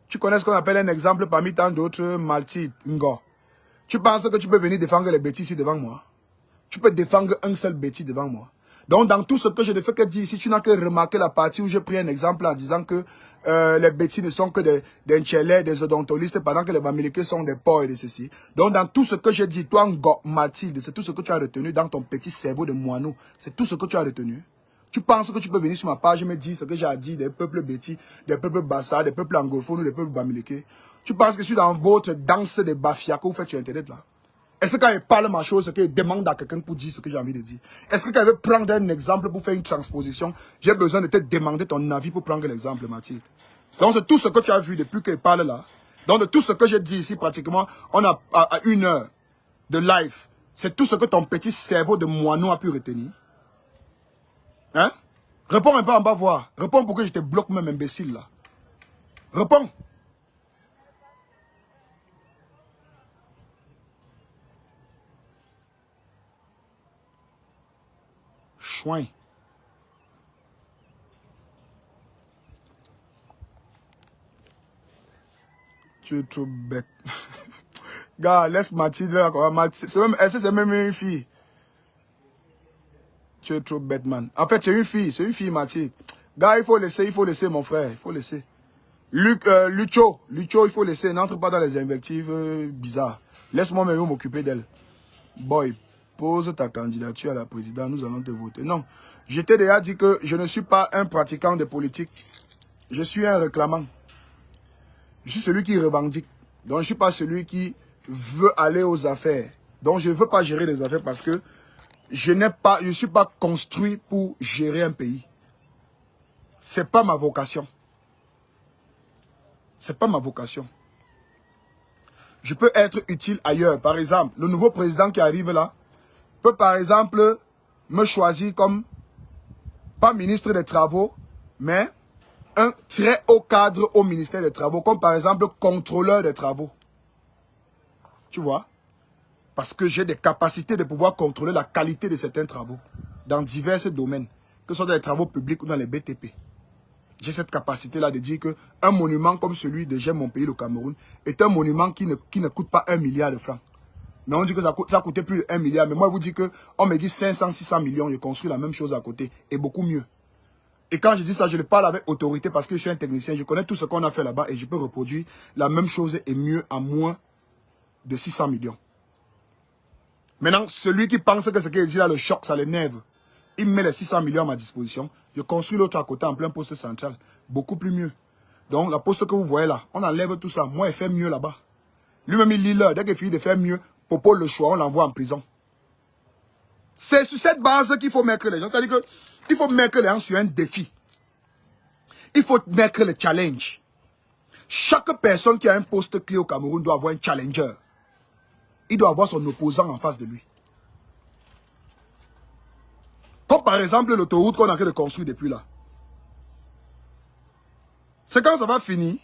Tu connais ce qu'on appelle un exemple parmi tant d'autres, Malti, Ngo. Tu penses que tu peux venir défendre les bêtis ici devant moi? Tu peux défendre un seul bêtis devant moi. Donc, dans tout ce que je ne fais que dire ici, tu n'as que remarqué la partie où j'ai pris un exemple en disant que les bêtis ne sont que des Nchelais, des odontolistes, pendant que les Bamileke sont des porcs et de ceci. Donc, dans tout ce que j'ai dit, toi, Ngo, Mathilde, c'est tout ce que tu as retenu dans ton petit cerveau de moineau. C'est tout ce que tu as retenu. Tu penses que tu peux venir sur ma page et me dire ce que j'ai dit des peuples bêtis, des peuples bassa, des peuples anglophones ou des peuples Bamileke. Tu penses que je suis dans votre danse de bafia que vous faites sur Internet là? Est-ce que quand il parle ma chose, c'est qu'il demande à quelqu'un pour dire ce que j'ai envie de dire? Est-ce que quand il veut prendre un exemple pour faire une transposition, j'ai besoin de te demander ton avis pour prendre l'exemple, Mathilde? Donc c'est tout ce que tu as vu depuis qu'il parle là. Donc de tout ce que j'ai dit ici, pratiquement, on a à 1 heure de live. C'est tout ce que ton petit cerveau de moineau a pu retenir. Hein? Réponds un peu en bas voir. Réponds pour que je te bloque même, imbécile là. Réponds. Chouin. Tu es trop bête. Gars, laisse Mathilde là. Est-ce que c'est même une fille? Tu es trop bête, man. En fait, c'est une fille, Mathilde. Gars, il faut laisser, mon frère. Il faut laisser. Lucho, il faut laisser. N'entre pas dans les invectives bizarres. Laisse-moi même m'occuper d'elle. Boy, pose ta candidature à la présidence, nous allons te voter. Non, je t'ai déjà dit que je ne suis pas un pratiquant de politique. Je suis un réclamant. Je suis celui qui revendique. Donc, je ne suis pas celui qui veut aller aux affaires. Donc, je ne veux pas gérer les affaires parce que je ne suis pas construit pour gérer un pays. Ce n'est pas ma vocation. Ce n'est pas ma vocation. Je peux être utile ailleurs. Par exemple, le nouveau président qui arrive là peut par exemple me choisir comme, pas ministre des Travaux, mais un très haut cadre au ministère des Travaux, comme par exemple contrôleur des travaux. Tu vois? Parce que j'ai des capacités de pouvoir contrôler la qualité de certains travaux dans divers domaines, que ce soit dans les travaux publics ou dans les BTP. J'ai cette capacité-là de dire qu'un monument comme celui de J'aime mon pays, le Cameroun, est un monument qui ne coûte pas 1 milliard de francs. Mais on dit que ça a coûté plus de 1 milliard. Mais moi, je vous dis qu'on me dit 500, 600 millions, je construis la même chose à côté. Et beaucoup mieux. Et quand je dis ça, je le parle avec autorité parce que je suis un technicien. Je connais tout ce qu'on a fait là-bas et je peux reproduire la même chose et mieux à moins de 600 millions. Maintenant, celui qui pense que ce qu'il dit là, le choc, ça l'énerve. Il me met les 600 millions à ma disposition. Je construis l'autre à côté en plein poste central. Beaucoup plus mieux. Donc, la poste que vous voyez là, on enlève tout ça. Moi, il fait mieux là-bas. Lui-même, il lit l'heure. Dès qu'il finit de faire mieux, Popo le choix, on l'envoie en prison. C'est sur cette base qu'il faut mettre les gens. C'est-à-dire qu'il faut mettre les gens sur un défi. Il faut mettre le challenge. Chaque personne qui a un poste clé au Cameroun doit avoir un challenger. Il doit avoir son opposant en face de lui. Comme par exemple l'autoroute qu'on est en train de construire depuis là. C'est quand ça va finir,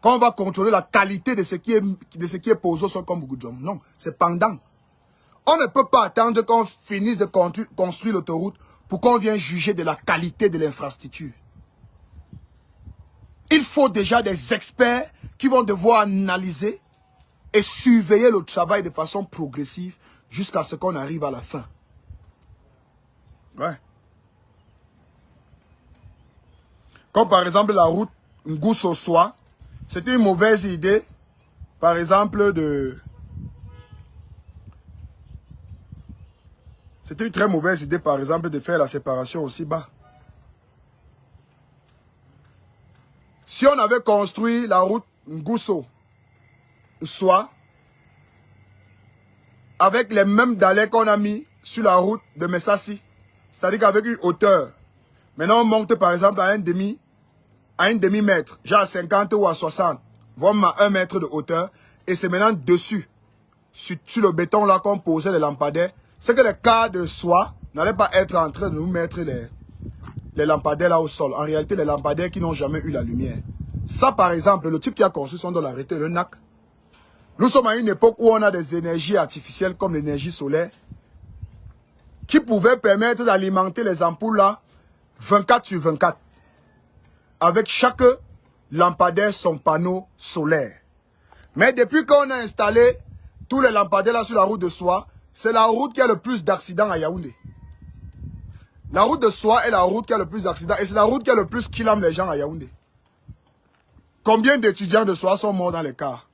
quand on va contrôler la qualité de ce qui est posé sur comme beaucoup de gens. Non, c'est pendant. On ne peut pas attendre qu'on finisse de construire l'autoroute pour qu'on vienne juger de la qualité de l'infrastructure. Il faut déjà des experts qui vont devoir analyser et surveiller le travail de façon progressive jusqu'à ce qu'on arrive à la fin. Ouais. Comme par exemple la route Ngousso-Soa, c'était une mauvaise idée, par exemple, C'était une très mauvaise idée, par exemple, de faire la séparation aussi bas. Si on avait construit la route Ngousso-Soa, avec les mêmes dallets qu'on a mis sur la route de Messassi, c'est-à-dire qu'avec une hauteur, maintenant on monte par exemple à un demi-mètre, genre à 50 ou à 60, voire à 1 mètre de hauteur, et c'est maintenant dessus, sur le béton là qu'on posait les lampadaires, c'est que les cars de soie n'allaient pas être en train de nous mettre les lampadaires là au sol. En réalité, les lampadaires qui n'ont jamais eu la lumière. Ça, par exemple, le type qui a construit son doit l'arrêter, le NAC. Nous sommes à une époque où on a des énergies artificielles comme l'énergie solaire qui pouvaient permettre d'alimenter les ampoules là 24 sur 24. Avec chaque lampadaire son panneau solaire. Mais depuis qu'on a installé tous les lampadaires là sur la route de soie, c'est la route qui a le plus d'accidents à Yaoundé. La route de soie est la route qui a le plus d'accidents et c'est la route qui a le plus qui lame les gens à Yaoundé. Combien d'étudiants de soie sont morts dans les cars?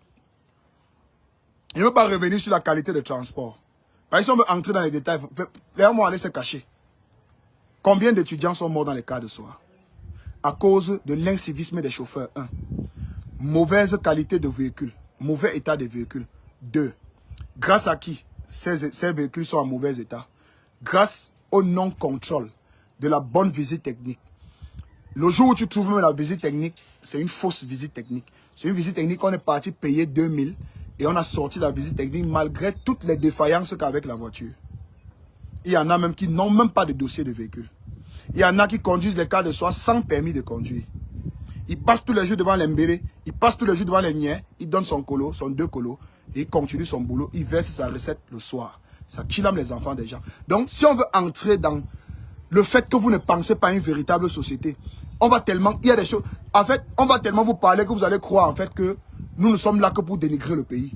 Je ne veux pas revenir sur la qualité de transport. Parce que si on veut entrer dans les détails, laissez-moi aller se cacher. Combien d'étudiants sont morts dans les cars de soie? À cause de l'incivisme des chauffeurs. 1. Mauvaise qualité de véhicule. Mauvais état des véhicules. 2. Grâce à qui ces véhicules sont en mauvais état? Grâce au non-contrôle de la bonne visite technique. Le jour où tu trouves même la visite technique, c'est une fausse visite technique. C'est une visite technique qu'on est parti payer 2000 et on a sorti la visite technique malgré toutes les défaillances qu'avec la voiture. Il y en a même qui n'ont même pas de dossier de véhicule. Il y en a qui conduisent les cars de soie sans permis de conduire. Il passe tous les jours devant les mbérés, il passe tous les jours devant les niais, il donne son colo, son 2 colos, et il continue son boulot, il verse sa recette le soir. Ça killame les enfants des gens. Donc, si on veut entrer dans le fait que vous ne pensez pas à une véritable société, on va tellement, il y a des choses, en fait, on va tellement vous parler que vous allez croire en fait que nous ne sommes là que pour dénigrer le pays.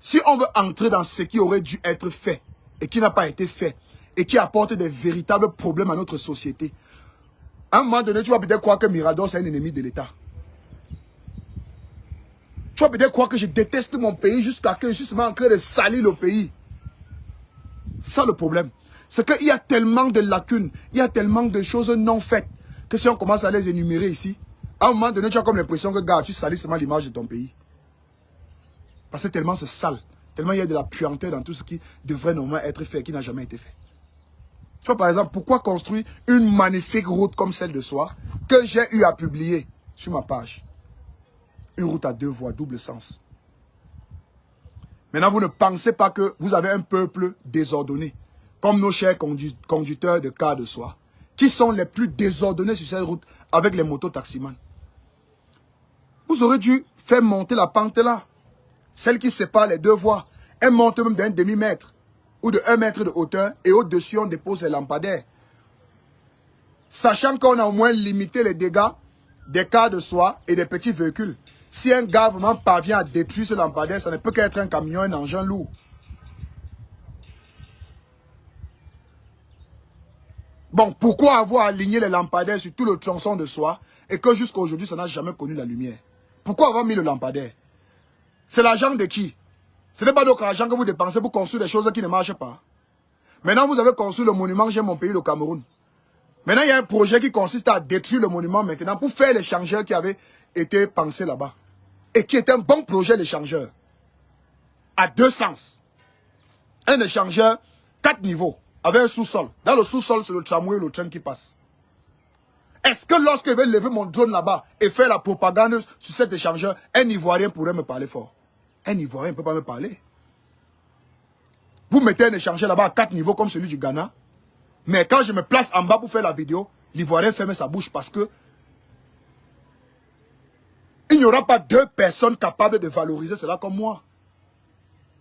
Si on veut entrer dans ce qui aurait dû être fait, et qui n'a pas été fait, et qui apporte des véritables problèmes à notre société, à un moment donné, tu vas peut-être croire que Mirador, c'est un ennemi de l'État. Tu vas peut-être croire que je déteste mon pays jusqu'à que je suis seulement en train de salir le pays. C'est ça le problème. C'est qu'il y a tellement de lacunes, il y a tellement de choses non faites, que si on commence à les énumérer ici, à un moment donné, tu as comme l'impression que, gars, tu salis seulement l'image de ton pays. Parce que tellement c'est sale, tellement il y a de la puanteur dans tout ce qui devrait normalement être fait et qui n'a jamais été fait. Tu vois, par exemple, pourquoi construire une magnifique route comme celle de Soie que j'ai eu à publier sur ma page? Une route à 2 voies, double sens. Maintenant, vous ne pensez pas que vous avez un peuple désordonné, comme nos chers conducteurs de cars de soie, qui sont les plus désordonnés sur cette route avec les motos taximans. Vous aurez dû faire monter la pente là, celle qui sépare les 2 voies. Elle monte même d'un demi-mètre ou de 1 mètre de hauteur et au-dessus on dépose les lampadaires. Sachant qu'on a au moins limité les dégâts des cars de soie et des petits véhicules. Si un gars vraiment parvient à détruire ce lampadaire, ça ne peut qu'être un camion, un engin lourd. Bon, pourquoi avoir aligné les lampadaires sur tout le tronçon de soie et que jusqu'à aujourd'hui, ça n'a jamais connu la lumière? Pourquoi avoir mis le lampadaire? C'est l'argent de qui? Ce n'est pas d'autre argent que vous dépensez pour construire des choses qui ne marchent pas. Maintenant, vous avez construit le monument J'aime mon pays, le Cameroun. Maintenant, il y a un projet qui consiste à détruire le monument maintenant pour faire l'échangeur qui avait été pensé là-bas. Et qui est un bon projet d'échangeur. À 2 sens. Un échangeur, 4 niveaux, avec un sous-sol. Dans le sous-sol, c'est le tramway, le train qui passe. Est-ce que lorsque je vais lever mon drone là-bas et faire la propagande sur cet échangeur, un Ivoirien pourrait me parler fort? Un Ivoirien ne peut pas me parler. Vous mettez un échangeur là-bas à 4 niveaux comme celui du Ghana. Mais quand je me place en bas pour faire la vidéo, l'Ivoirien ferme sa bouche parce que il n'y aura pas deux personnes capables de valoriser cela comme moi.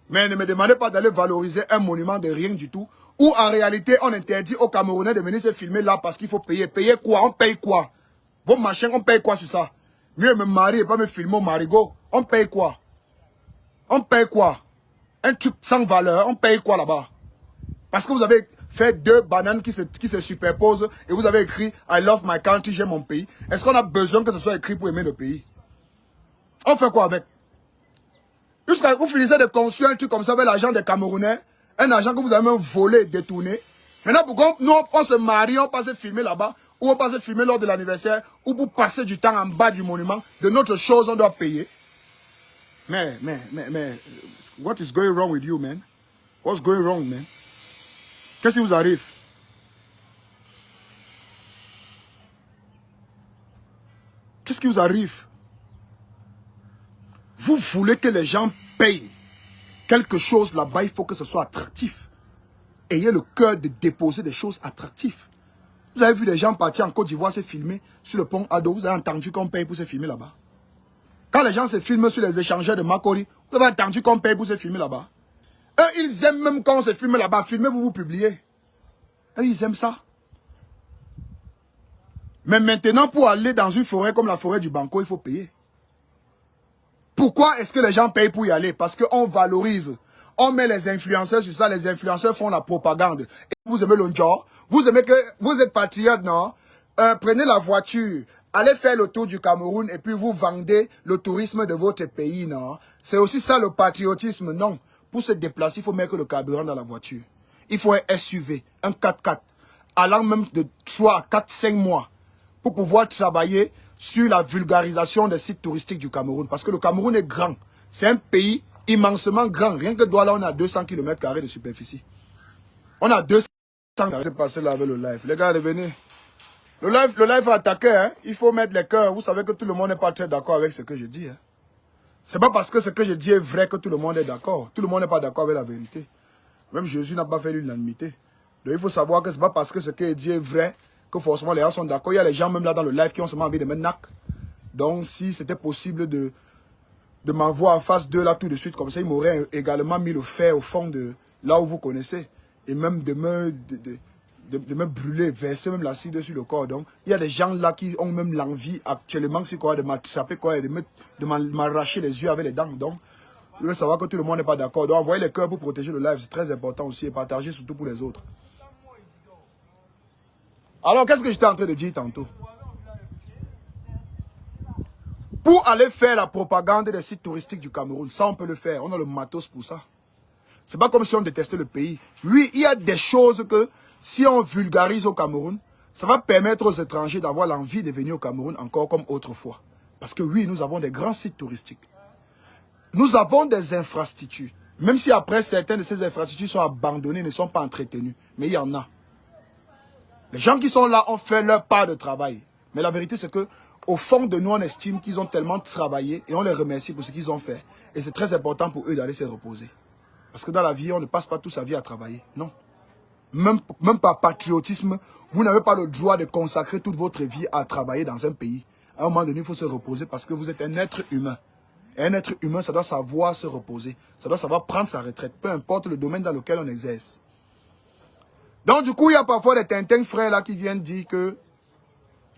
Mais ne me demandez pas d'aller valoriser un monument de rien du tout, où en réalité on interdit aux Camerounais de venir se filmer là parce qu'il faut payer. Payer quoi? On paye quoi? Vos machins, on paye quoi sur ça? Mieux me marier et pas me filmer au marigot. On paye quoi? On paye quoi? Un truc sans valeur, on paye quoi là-bas? Parce que vous avez fait deux bananes qui se superposent et vous avez écrit « I love my country, j'aime mon pays ». Est-ce qu'on a besoin que ce soit écrit pour aimer le pays? On fait quoi avec? Jusqu'à vous finissez de construire un truc comme ça avec l'argent des Camerounais, un argent que vous avez même volé, détourné. Maintenant, pourquoi nous, on se marie, on passe filmer là-bas, ou on passe filmer lors de l'anniversaire, ou pour passer du temps en bas du monument, de notre chose, on doit payer. Mais, what is going wrong with you, man? What's going wrong, man? Qu'est-ce qui vous arrive? Qu'est-ce qui vous arrive? Vous voulez que les gens payent quelque chose là-bas, il faut que ce soit attractif. Ayez le cœur de déposer des choses attractives. Vous avez vu les gens partir en Côte d'Ivoire se filmer sur le pont Ado, vous avez entendu qu'on paye pour se filmer là-bas. Quand les gens se filment sur les échangeurs de Makori, vous avez entendu qu'on paye pour se filmer là-bas. Eux, ils aiment même quand on se filme là-bas. Filmez, vous publiez. Eux, ils aiment ça. Mais maintenant, pour aller dans une forêt comme la forêt du Banco, il faut payer. Pourquoi est-ce que les gens payent pour y aller? Parce qu'on valorise. On met les influenceurs sur ça. Les influenceurs font la propagande. Et vous aimez le genre? Vous aimez que vous êtes patriote, non? Prenez la voiture. Allez faire le tour du Cameroun et puis vous vendez le tourisme de votre pays, non? C'est aussi ça le patriotisme, non? Pour se déplacer, il faut mettre le carburant dans la voiture. Il faut un SUV, un 4x4, allant même de 3 à 4, 5 mois pour pouvoir travailler sur la vulgarisation des sites touristiques du Cameroun. Parce que le Cameroun est grand. C'est un pays immensement grand. Rien que Douala, on a 200 km² de superficie. On a 200 km². C'est passé là avec le live. Les gars, revenez. Le live est attaqué. Hein? Il faut mettre les cœurs. Vous savez que tout le monde n'est pas très d'accord avec ce que je dis. Hein? C'est pas parce que ce que je dis est vrai que tout le monde est d'accord. Tout le monde n'est pas d'accord avec la vérité. Même Jésus n'a pas fait l'unanimité. Donc il faut savoir que ce n'est pas parce que ce qu'il dit est vrai que forcément les gens sont d'accord. Il y a les gens même là dans le live qui ont seulement envie de mettre nac. Donc si c'était possible de m'envoyer en face d'eux là tout de suite, comme ça, ils m'auraient également mis le fer au fond de là où vous connaissez. Et même de me brûler, verser même l'acide sur le corps. Donc il y a des gens là qui ont même l'envie actuellement de m'attraper, de m'arracher les yeux avec les dents. Donc il faut savoir que tout le monde n'est pas d'accord. Donc envoyez les cœurs pour protéger le live, c'est très important aussi. Et partager surtout pour les autres. Alors qu'est-ce que j'étais en train de dire tantôt? Pour aller faire la propagande des sites touristiques du Cameroun, ça on peut le faire, on a le matos pour ça. C'est pas comme si on détestait le pays. Oui, il y a des choses que si on vulgarise au Cameroun, ça va permettre aux étrangers d'avoir l'envie de venir au Cameroun encore comme autrefois. Parce que oui, nous avons des grands sites touristiques. Nous avons des infrastructures. Même si après certaines de ces infrastructures sont abandonnées, ne sont pas entretenues. Mais il y en a. Les gens qui sont là ont fait leur part de travail. Mais la vérité, c'est que au fond de nous, on estime qu'ils ont tellement travaillé et on les remercie pour ce qu'ils ont fait. Et c'est très important pour eux d'aller se reposer. Parce que dans la vie, on ne passe pas toute sa vie à travailler. Non. Même par patriotisme, vous n'avez pas le droit de consacrer toute votre vie à travailler dans un pays. À un moment donné, il faut se reposer parce que vous êtes un être humain. Et un être humain, ça doit savoir se reposer. Ça doit savoir prendre sa retraite, peu importe le domaine dans lequel on exerce. Donc du coup, il y a parfois des Tintin frères là qui viennent dire que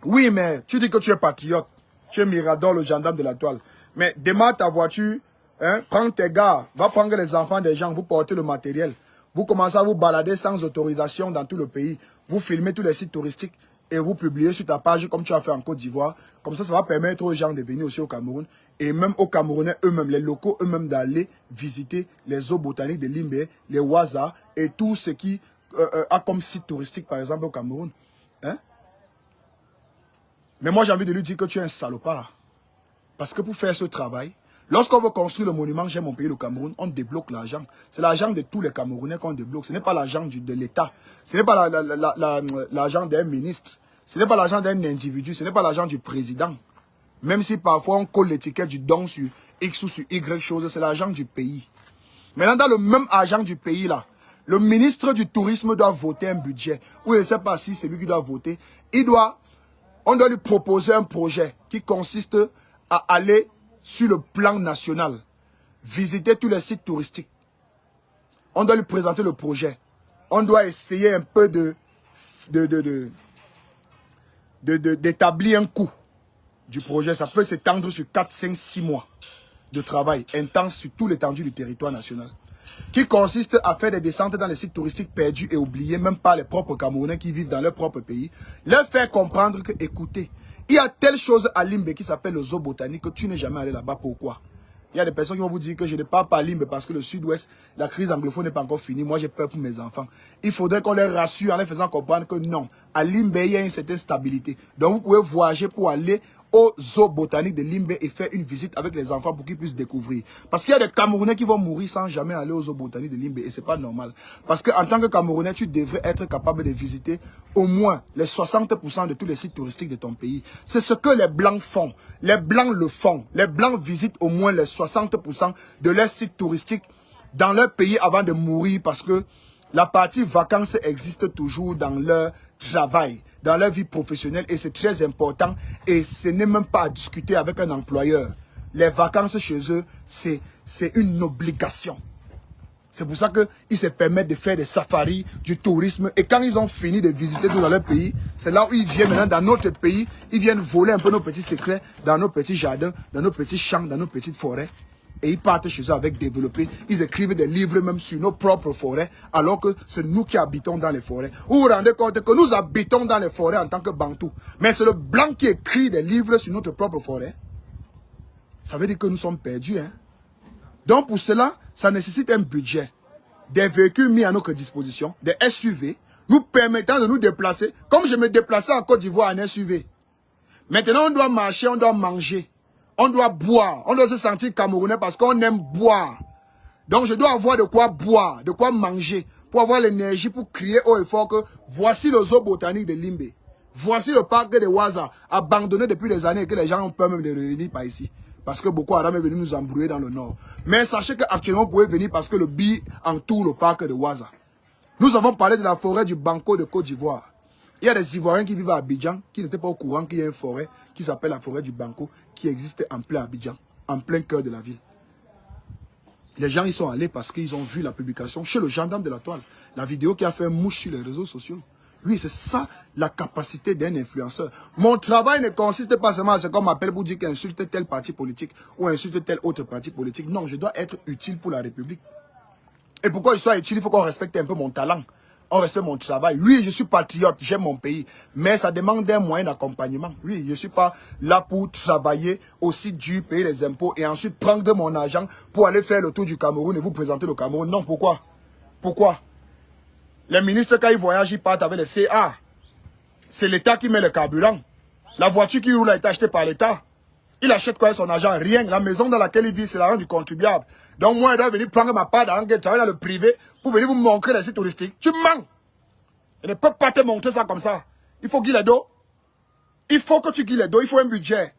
oui, mais tu dis que tu es patriote. Tu es Mirador, le gendarme de la toile. Mais démarre ta voiture, hein, prends tes gars, va prendre les enfants des gens, vous portez le matériel. Vous commencez à vous balader sans autorisation dans tout le pays. Vous filmez tous les sites touristiques et vous publiez sur ta page comme tu as fait en Côte d'Ivoire. Comme ça va permettre aux gens de venir aussi au Cameroun. Et même aux Camerounais eux-mêmes, les locaux eux-mêmes d'aller visiter les eaux botaniques de Limbe, les Ouaza et tout ce qui a comme site touristique par exemple au Cameroun. Hein? Mais moi j'ai envie de lui dire que tu es un salopard. Parce que pour faire ce travail, lorsqu'on veut construire le monument J'aime mon pays, le Cameroun, on débloque l'argent. C'est l'argent de tous les Camerounais qu'on débloque. Ce n'est pas l'argent de l'État. Ce n'est pas l'argent d'un ministre. Ce n'est pas l'argent d'un individu. Ce n'est pas l'argent du président. Même si parfois on colle l'étiquette du don sur X ou sur Y chose, c'est l'argent du pays. Maintenant, dans le même argent du pays là, Le ministre du Tourisme doit voter un budget. Ou je ne sais pas si c'est lui qui doit voter. On doit lui proposer un projet qui consiste à aller sur le plan national, visiter tous les sites touristiques. On doit lui présenter le projet. On doit essayer un peu d'établir un coût du projet. Ça peut s'étendre sur 4, 5, 6 mois de travail intense sur tout l'étendue du territoire national, qui consiste à faire des descentes dans les sites touristiques perdus et oubliés, même par les propres Camerounais qui vivent dans leur propre pays, leur faire comprendre que, écoutez, il y a telle chose à Limbe qui s'appelle le zoo botanique, que tu n'es jamais allé là-bas. Pourquoi? Il y a des personnes qui vont vous dire que je ne pars pas à Limbe parce que le sud-ouest, la crise anglophone n'est pas encore finie. Moi, j'ai peur pour mes enfants. Il faudrait qu'on les rassure en les faisant comprendre que non, à Limbe, il y a une certaine stabilité. Donc, vous pouvez voyager pour aller au zoo botanique de Limbe et faire une visite avec les enfants pour qu'ils puissent découvrir. Parce qu'il y a des Camerounais qui vont mourir sans jamais aller au zoo botanique de Limbe et c'est pas normal. Parce qu'en tant que Camerounais, tu devrais être capable de visiter au moins les 60% de tous les sites touristiques de ton pays. C'est ce que les Blancs font. Les Blancs le font. Les Blancs visitent au moins les 60% de leurs sites touristiques dans leur pays avant de mourir parce que la partie vacances existe toujours dans leur travail, dans leur vie professionnelle et c'est très important et ce n'est même pas à discuter avec un employeur. Les vacances chez eux, c'est une obligation. C'est pour ça qu'ils se permettent de faire des safaris, du tourisme et quand ils ont fini de visiter tout dans leur pays, c'est là où ils viennent maintenant dans notre pays, ils viennent voler un peu nos petits secrets dans nos petits jardins, dans nos petits champs, dans nos petites forêts. Et ils partent chez eux avec développé. Ils écrivent des livres même sur nos propres forêts, alors que c'est nous qui habitons dans les forêts. Vous vous rendez compte que nous habitons dans les forêts en tant que Bantous. Mais c'est le blanc qui écrit des livres sur notre propre forêt. Ça veut dire que nous sommes perdus. Hein? Donc pour cela, ça nécessite un budget. Des véhicules mis à notre disposition, des SUV, nous permettant de nous déplacer. Comme je me déplaçais en Côte d'Ivoire en SUV. Maintenant, on doit marcher, on doit manger. On doit boire, on doit se sentir camerounais parce qu'on aime boire. Donc je dois avoir de quoi boire, de quoi manger, pour avoir l'énergie pour crier haut et fort que voici le zoo botanique de Limbe. Voici le parc de Waza, abandonné depuis des années et que les gens ont peur même de revenir par ici. Parce que Boko Haram est venu nous embrouiller dans le nord. Mais sachez qu'actuellement vous pouvez venir parce que le BI entoure le parc de Waza. Nous avons parlé de la forêt du Banco de Côte d'Ivoire. Il y a des Ivoiriens qui vivent à Abidjan, qui n'étaient pas au courant qu'il y a une forêt qui s'appelle la forêt du Banco, qui existe en plein Abidjan, en plein cœur de la ville. Les gens y sont allés parce qu'ils ont vu la publication chez le gendarme de la toile. La vidéo qui a fait mouche sur les réseaux sociaux. Oui, c'est ça la capacité d'un influenceur. Mon travail ne consiste pas seulement à ce qu'on m'appelle pour dire qu'il insulte tel parti politique ou insulte tel autre parti politique. Non, je dois être utile pour la République. Et pourquoi je sois utile, il faut qu'on respecte un peu mon talent. On respecte mon travail. Oui, je suis patriote, j'aime mon pays. Mais ça demande un moyen d'accompagnement. Oui, je ne suis pas là pour travailler aussi dur, payer les impôts et ensuite prendre mon argent pour aller faire le tour du Cameroun et vous présenter le Cameroun. Non, pourquoi? Pourquoi? Les ministres, quand ils voyagent, ils partent avec les CA. C'est l'État qui met le carburant. La voiture qui roule a été achetée par l'État. Il achète quoi son argent? Rien. La maison dans laquelle il vit, c'est l'argent du contribuable. Donc moi, je dois venir prendre ma part d'argent, travailler dans le privé pour venir vous montrer les sites touristiques. Tu mens. Je ne peux pas te montrer ça comme ça. Il faut guider le dos. Il faut que tu guides le dos. Il faut un budget.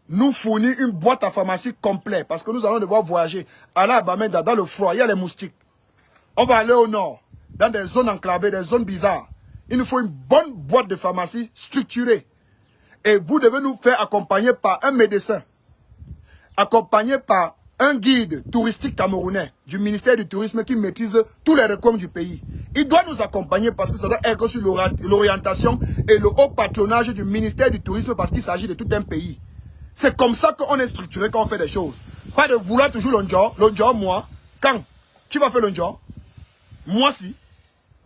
Nous fournir une boîte à pharmacie complète parce que nous allons devoir voyager. Aller à Bamenda, dans le froid, il y a les moustiques. On va aller au nord, dans des zones enclavées, des zones bizarres. Il nous faut une bonne boîte de pharmacie structurée. Et vous devez nous faire accompagner par un médecin, accompagné par un guide touristique camerounais du ministère du Tourisme qui maîtrise tous les recoins du pays. Il doit nous accompagner parce que ça doit être sur l'orientation et le haut patronage du ministère du Tourisme parce qu'il s'agit de tout un pays. C'est comme ça qu'on est structuré quand on fait des choses. Pas de vouloir toujours l'onjo, moi. Quand? Qui va faire l'onjo? Moi si.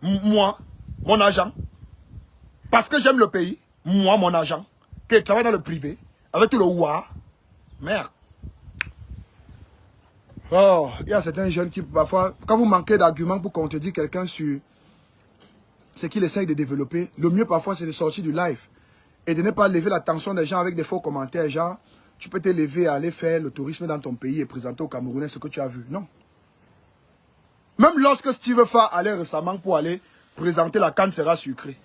Moi, mon agent. Parce que j'aime le pays. Moi, mon agent. Qui travaille dans le privé. Avec tout le ouah. Merde. Oh, il y a certains jeunes qui, parfois, quand vous manquez d'arguments pour contredire quelqu'un sur ce qu'il essaye de développer, le mieux parfois c'est de sortir du live et de ne pas lever l'attention des gens avec des faux commentaires. Genre, tu peux te lever à aller faire le tourisme dans ton pays et présenter aux Camerounais ce que tu as vu. Non. Même lorsque Steve Fa allait récemment pour aller présenter la canne sera sucrée.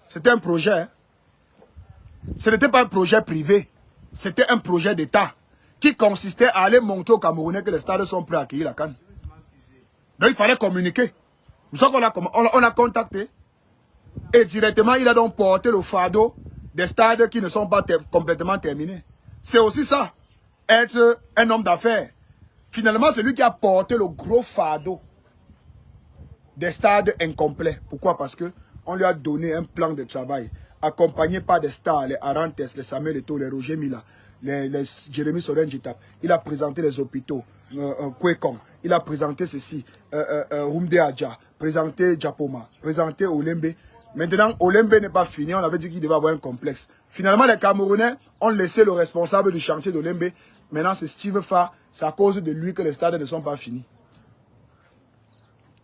C'était un projet. Hein? Ce n'était pas un projet privé. C'était un projet d'État qui consistait à aller montrer aux Camerounais que les stades sont prêts à accueillir la canne. Donc il fallait communiquer. Nous sommes on a contacté. Et directement, il a donc porté le fardeau des stades qui ne sont pas complètement terminés. C'est aussi ça, être un homme d'affaires. Finalement, c'est lui qui a porté le gros fardeau des stades incomplets. Pourquoi? Parce que on lui a donné un plan de travail, accompagné par des stars, les Arantes, les Samuel Eto'o, les Roger Mila, les Jérémy Solenjitap. Il a présenté les hôpitaux, Kwekong. Il a présenté ceci, Rumde Adja, présenté Japoma, présenté Olembe. Maintenant, Olembe n'est pas fini. On avait dit qu'il devait avoir un complexe. Finalement, les Camerounais ont laissé le responsable du chantier d'Olembe. Maintenant, c'est Steve Fa. C'est à cause de lui que les stades ne sont pas finis.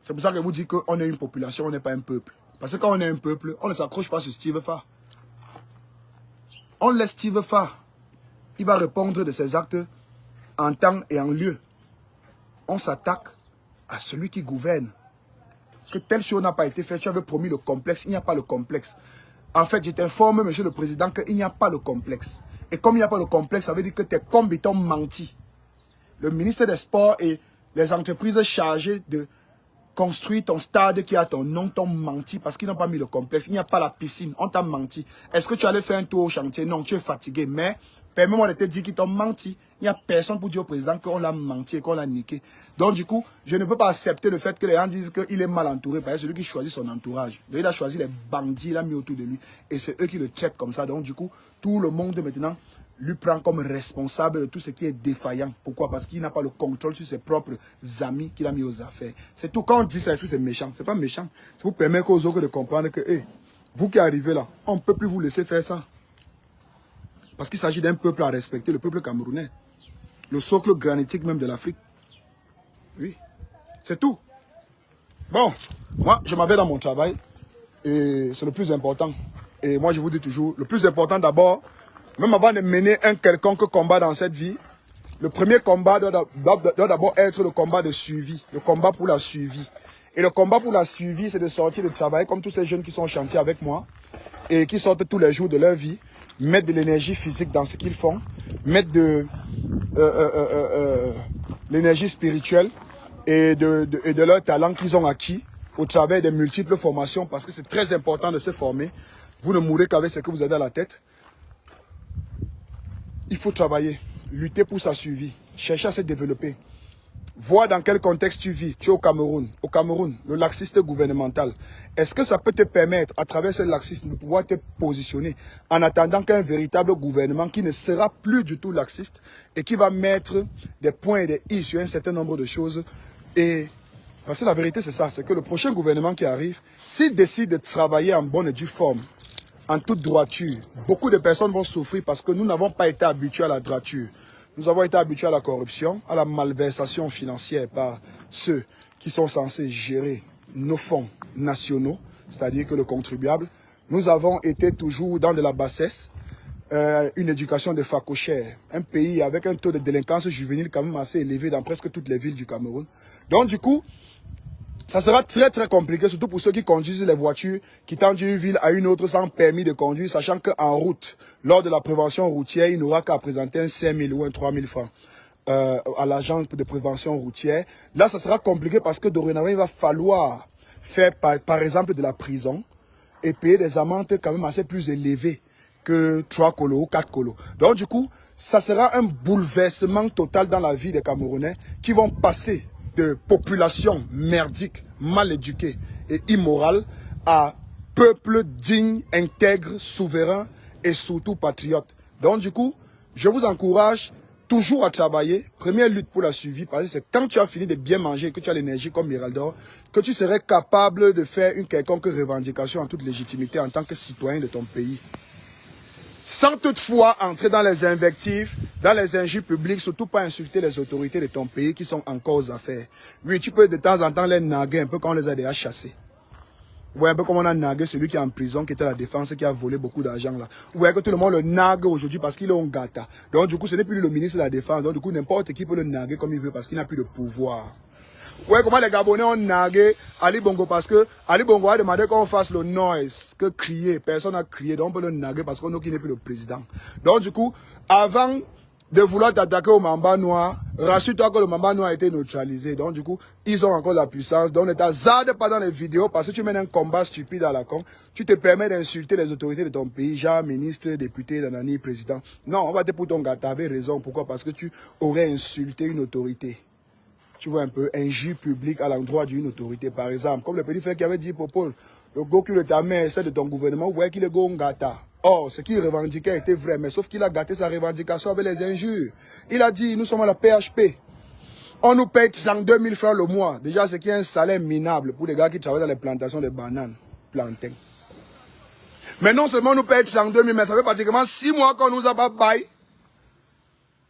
C'est pour ça que je vous dis qu'on est une population, on n'est pas un peuple. Parce que quand on est un peuple, on ne s'accroche pas sur Steve Fa. On laisse Steve Fa. Il va répondre de ses actes en temps et en lieu. On s'attaque à celui qui gouverne. Que telle chose n'a pas été faite, tu avais promis le complexe, il n'y a pas le complexe. En fait, je t'informe, monsieur le président, qu'il n'y a pas le complexe. Et comme il n'y a pas le complexe, ça veut dire que tes combattants ont menti. Le ministère des Sports et les entreprises chargées de construire ton stade qui a ton nom t'ont menti parce qu'ils n'ont pas mis le complexe. Il n'y a pas la piscine, on t'a menti. Est-ce que tu allais faire un tour au chantier? Non, tu es fatigué, mais permets-moi de te dire qu'ils t'ont menti. Il n'y a personne pour dire au président qu'on l'a menti et qu'on l'a niqué. Donc du coup, je ne peux pas accepter le fait que les gens disent qu'il est mal entouré. Parce que c'est lui qui choisit son entourage. Donc, il a choisi les bandits, il a mis autour de lui. Et c'est eux qui le traitent comme ça. Donc du coup, tout le monde maintenant lui prend comme responsable de tout ce qui est défaillant. Pourquoi? Parce qu'il n'a pas le contrôle sur ses propres amis qu'il a mis aux affaires. C'est tout. Quand on dit ça, est-ce que c'est méchant? C'est pas méchant. C'est pour permettre aux autres de comprendre que, hey, vous qui arrivez là, on ne peut plus vous laisser faire ça. Parce qu'il s'agit d'un peuple à respecter, le peuple camerounais. Le socle granitique même de l'Afrique. Oui, c'est tout. Bon, moi, je m'avais dans mon travail et c'est le plus important. Et moi, je vous dis toujours, le plus important d'abord, même avant de mener un quelconque combat dans cette vie, le premier combat doit d'abord être le combat de suivi, le combat pour la suivi. Et le combat pour la suivi, c'est de sortir de travail comme tous ces jeunes qui sont au chantier avec moi et qui sortent tous les jours de leur vie, mettre de l'énergie physique dans ce qu'ils font, mettre de l'énergie spirituelle et de leur talent qu'ils ont acquis au travers des multiples formations parce que c'est très important de se former. Vous ne mourrez qu'avec ce que vous avez à la tête. Il faut travailler, lutter pour sa survie, chercher à se développer. Voir dans quel contexte tu vis. Tu es au Cameroun. Au Cameroun, le laxiste gouvernemental. Est-ce que ça peut te permettre, à travers ce laxisme, de pouvoir te positionner en attendant qu'un véritable gouvernement qui ne sera plus du tout laxiste et qui va mettre des points et des i sur un certain nombre de choses. Et parce que la vérité, c'est ça. C'est que le prochain gouvernement qui arrive, s'il décide de travailler en bonne et due forme, en toute droiture, beaucoup de personnes vont souffrir parce que nous n'avons pas été habitués à la droiture. Nous avons été habitués à la corruption, à la malversation financière par ceux qui sont censés gérer nos fonds nationaux, c'est-à-dire que le contribuable. Nous avons été toujours dans de la bassesse, une éducation de facochère, un pays avec un taux de délinquance juvénile quand même assez élevé dans presque toutes les villes du Cameroun. Donc du coup, ça sera très très compliqué, surtout pour ceux qui conduisent les voitures, qui tentent d'une ville à une autre sans permis de conduire, sachant qu'en route, lors de la prévention routière, il n'aura qu'à présenter un 5 000 ou un 3 000 francs à l'agence de prévention routière. Là, ça sera compliqué parce que dorénavant, il va falloir faire par exemple de la prison et payer des amendes quand même assez plus élevées que 3 colos ou 4 colos. Donc du coup, ça sera un bouleversement total dans la vie des Camerounais qui vont passer de population merdique, mal éduquée et immorale à peuple digne, intègre, souverain et surtout patriote. Donc du coup, je vous encourage toujours à travailler. Première lutte pour la suivi, parce que c'est quand tu as fini de bien manger et que tu as l'énergie comme Miraldor, que tu serais capable de faire une quelconque revendication en toute légitimité en tant que citoyen de ton pays. Sans toutefois entrer dans les invectives, dans les injures publiques, surtout pas insulter les autorités de ton pays qui sont encore aux affaires. Oui, tu peux de temps en temps les naguer un peu quand on les a déjà chassés. Vous voyez un peu comment on a nagué celui qui est en prison, qui était la défense, qui a volé beaucoup d'argent là. Vous voyez que tout le monde le nague aujourd'hui parce qu'il est un gâta. Donc du coup, ce n'est plus le ministre de la Défense. Donc du coup, n'importe qui peut le naguer comme il veut parce qu'il n'a plus de pouvoir. Vous voyez comment les Gabonais ont nagué Ali Bongo parce que Ali Bongo a demandé qu'on fasse le noise, que crier. Personne n'a crié, donc on peut le naguer parce qu'on n'a plus le président. Donc du coup, avant de vouloir t'attaquer au Mamba Noir. Rassure-toi que le Mamba Noir a été neutralisé. Donc, du coup, ils ont encore la puissance. Donc, ne t'hazarde pas dans les vidéos parce que tu mènes un combat stupide à la con. Tu te permets d'insulter les autorités de ton pays, genre ministre, député, nanani, président. Non, on va te pour ton gars. T'avais raison. Pourquoi? Parce que tu aurais insulté une autorité. Tu vois un peu, injure publique à l'endroit d'une autorité, par exemple. Comme le petit frère qui avait dit, Popol, le Goku de ta mère, celle de ton gouvernement, vous voyez qu'il est Gongata. Or, ce qu'il revendiquait était vrai, mais sauf qu'il a gâté sa revendication avec les injures. Il a dit, nous sommes à la PHP. On nous paye 102 000 francs le mois. Déjà, ce qui est un salaire minable pour les gars qui travaillent dans les plantations de bananes, plantains. Mais non seulement on nous paye 102 000, mais ça fait pratiquement 6 mois qu'on nous a pas bail.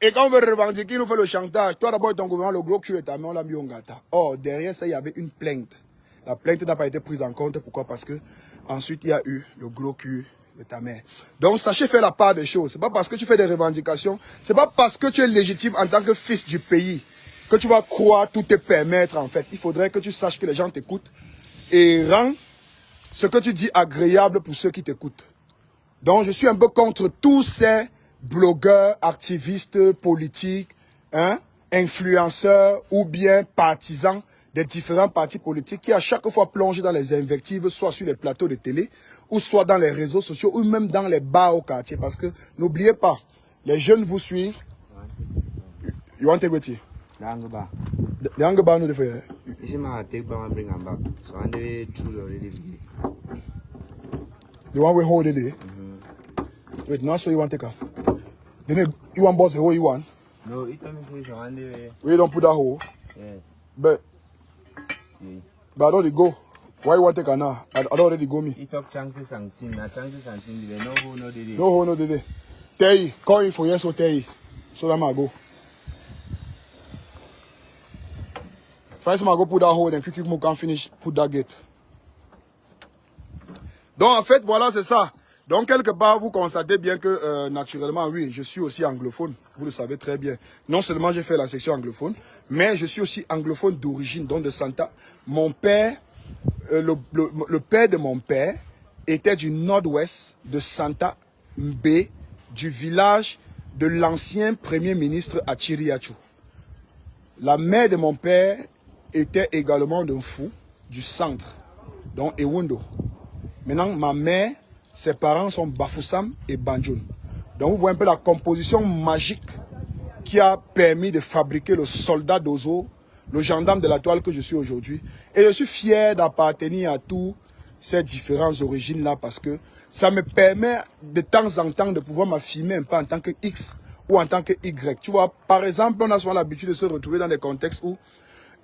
Et quand on veut revendiquer, il nous fait le chantage. Toi d'abord, ton gouvernement, le gros cul de ta main, on l'a mis au gata. Or, derrière ça, il y avait une plainte. La plainte n'a pas été prise en compte. Pourquoi? Parce que ensuite, il y a eu le gros cul de ta mère. Donc, sachez faire la part des choses. C'est pas parce que tu fais des revendications, c'est pas parce que tu es légitime en tant que fils du pays que tu vas croire tout te permettre, en fait. Il faudrait que tu saches que les gens t'écoutent et rends ce que tu dis agréable pour ceux qui t'écoutent. Donc, je suis un peu contre tous ces blogueurs, activistes, politiques, hein, influenceurs ou bien partisans des différents partis politiques qui à chaque fois plongent dans les invectives, soit sur les plateaux de télé, ou soit dans les réseaux sociaux, ou même dans les bars au quartier. Parce que n'oubliez pas, les jeunes vous suivent. You want to go to? The younger bar no different. This is my take back and bring them back. So I'm the true already. The one we hold it. Wait, not so you want to take her. Then you want boss the hole you want? No, it told me so one day. We don't put that hole. Yeah. But Yeah. I don't go. Why you want to take her now? I don't already go me. It talk chances and things. Now chances and things. They no who no they. No hole no day. Tell you, call you for yes or tell you. So that I go. First I go put that hole, then quickly can finish put that gate. Donc en fait, voilà, c'est ça. Donc quelque part, vous constatez bien que naturellement, oui, je suis aussi anglophone. Vous le savez très bien. Non seulement j'ai fait la section anglophone, mais je suis aussi anglophone d'origine, donc de Santa. Mon père, le père de mon père était du nord-ouest de Santa Mbe, du village de l'ancien premier ministre Achiriachu. La mère de mon père était également d'un fou du centre, donc Ewundo. Maintenant, ma mère, ses parents sont Bafoussam et Banjoun. Donc, vous voyez un peu la composition magique qui a permis de fabriquer le soldat d'Ozo, le gendarme de la toile que je suis aujourd'hui. Et je suis fier d'appartenir à tous ces différentes origines-là parce que ça me permet de temps en temps de pouvoir m'affirmer un peu en tant que X ou en tant que Y. Tu vois, par exemple, on a souvent l'habitude de se retrouver dans des contextes où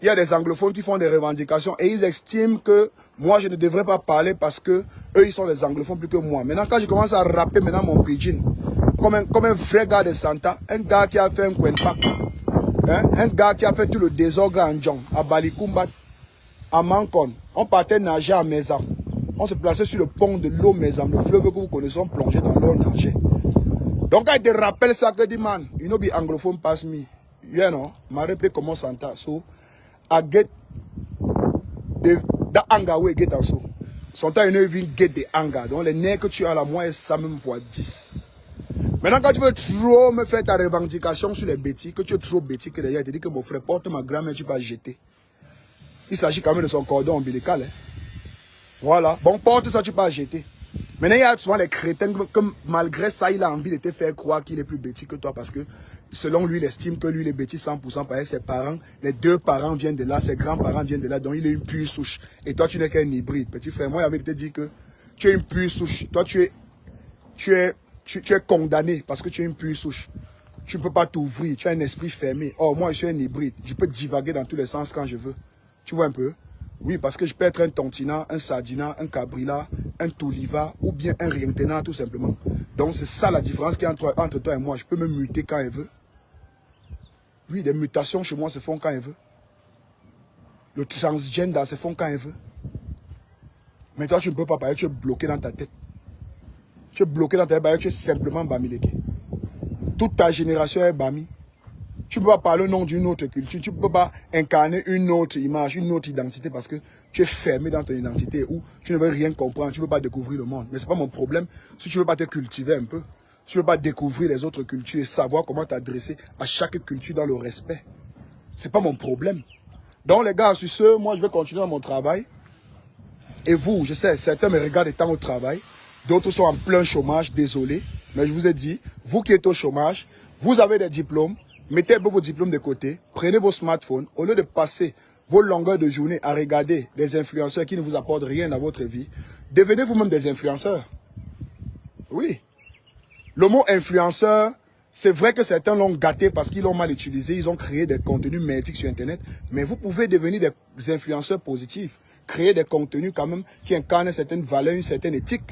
il y a des anglophones qui font des revendications et ils estiment que moi, je ne devrais pas parler parce que eux, ils sont des anglophones plus que moi. Maintenant, quand je commence à rapper maintenant mon pidgin, comme un vrai gars de Santa, un gars qui a fait un Kwenpak, hein, un gars qui a fait tout le désordre en Djong, à Balikumbat, à Mankon, on partait nager à Mezam. On se plaçait sur le pont de l'eau Mezam, le fleuve que vous connaissez, on plongeait dans l'eau nager. Donc, quand il te rappelle ça, que dit, man, you know, be anglophone pass me. You know, ma répé comment Santa, so, I get that anger we get also. Sometimes you don't even get the anger. Donc les nerfs que tu as là, moi, ça même fois 10. Maintenant, quand tu veux trop me faire ta revendication sur les bêtises, que tu es trop bêtise, que d'ailleurs, tu dis que mon frère porte ma grand-mère, tu vas jeter. Il s'agit quand même de son cordon ombilical. Hein. Voilà. Bon, porte ça, tu vas jeter. Maintenant, il y a souvent les crétins que malgré ça, il a envie de te faire croire qu'il est plus bêtise que toi parce que selon lui, il estime que lui, il est bêtise 100% parce que ses parents, les deux parents viennent de là, ses grands-parents viennent de là, donc il est une pure souche. Et toi, tu n'es qu'un hybride. Petit frère, moi, il avait te dit que tu es une pure souche. Toi, tu es condamné parce que tu es une pure souche. Tu ne peux pas t'ouvrir, tu as un esprit fermé. Or, moi, je suis un hybride. Je peux divaguer dans tous les sens quand je veux. Tu vois un peu? Oui, parce que je peux être un tontina, un sardina, un cabrila, un touliva ou bien un rientena tout simplement. Donc c'est ça la différence qu'il y a entre toi et moi. Je peux me muter quand je veux. Oui, des mutations chez moi se font quand je veux. Le transgender se font quand je veux. Mais toi tu ne peux pas parler, tu es bloqué dans ta tête. Tu es bloqué dans ta tête, tu es simplement bamileke. Toute ta génération est bami. Tu ne peux pas parler au nom d'une autre culture, tu ne peux pas incarner une autre image, une autre identité parce que tu es fermé dans ton identité ou tu ne veux rien comprendre, tu ne veux pas découvrir le monde. Mais ce n'est pas mon problème si tu ne veux pas te cultiver un peu. Tu ne veux pas découvrir les autres cultures et savoir comment t'adresser à chaque culture dans le respect. Ce n'est pas mon problème. Donc les gars, sur ce, moi je vais continuer mon travail. Et vous, je sais, certains me regardent étant au travail. D'autres sont en plein chômage, désolé. Mais je vous ai dit, vous qui êtes au chômage, vous avez des diplômes, mettez vos diplômes de côté, prenez vos smartphones, au lieu de passer vos longueurs de journée à regarder des influenceurs qui ne vous apportent rien à votre vie, devenez vous-même des influenceurs. Oui. Le mot influenceur, c'est vrai que certains l'ont gâté parce qu'ils l'ont mal utilisé, ils ont créé des contenus merdiques sur Internet, mais vous pouvez devenir des influenceurs positifs, créer des contenus quand même qui incarnent certaines valeurs, une certaine éthique.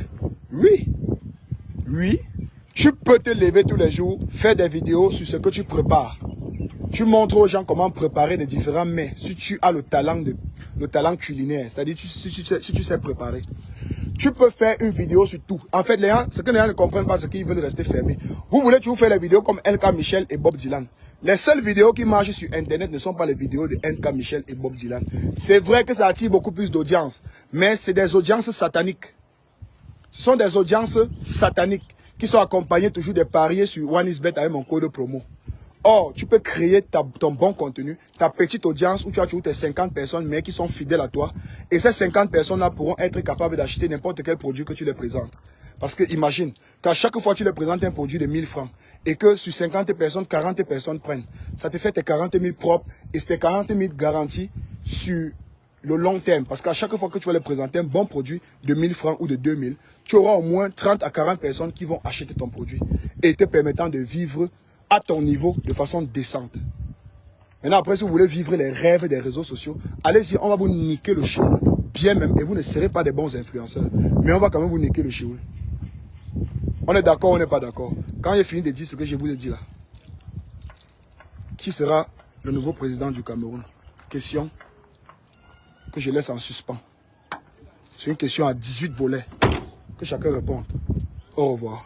Oui. Oui. Tu peux te lever tous les jours, faire des vidéos sur ce que tu prépares. Tu montres aux gens comment préparer des différents mets, si tu as le talent culinaire, c'est-à-dire si tu sais préparer. Tu peux faire une vidéo sur tout. En fait, ce que les gens ne comprennent pas, c'est qu'ils veulent rester fermés. Vous voulez toujours faire les vidéos comme LK Michel et Bob Dylan. Les seules vidéos qui marchent sur Internet ne sont pas les vidéos de LK Michel et Bob Dylan. C'est vrai que ça attire beaucoup plus d'audience, mais c'est des audiences sataniques. Ce sont des audiences sataniques qui sont accompagnées toujours des pariers sur OneIsBet avec mon code promo. Or, tu peux créer ton bon contenu, ta petite audience où tu as toujours tes 50 personnes, mais qui sont fidèles à toi. Et ces 50 personnes-là pourront être capables d'acheter n'importe quel produit que tu les présentes. Parce que imagine qu'à chaque fois que tu leur présentes un produit de 1000 francs et que sur 50 personnes, 40 personnes prennent, ça te fait tes 40 000 propres et c'est tes 40 000 garanties sur le long terme. Parce qu'à chaque fois que tu vas leur présenter un bon produit de 1000 francs ou de 2000, tu auras au moins 30 à 40 personnes qui vont acheter ton produit et te permettant de vivre à ton niveau de façon décente. Maintenant, après, si vous voulez vivre les rêves des réseaux sociaux, allez-y, on va vous niquer le chioul, bien même, et vous ne serez pas des bons influenceurs. Mais on va quand même vous niquer le chioul. On est d'accord, on n'est pas d'accord. Quand j'ai fini de dire ce que je vous ai dit là, qui sera le nouveau président du Cameroun? Question que je laisse en suspens. C'est une question à 18 volets. Que chacun réponde. Au revoir.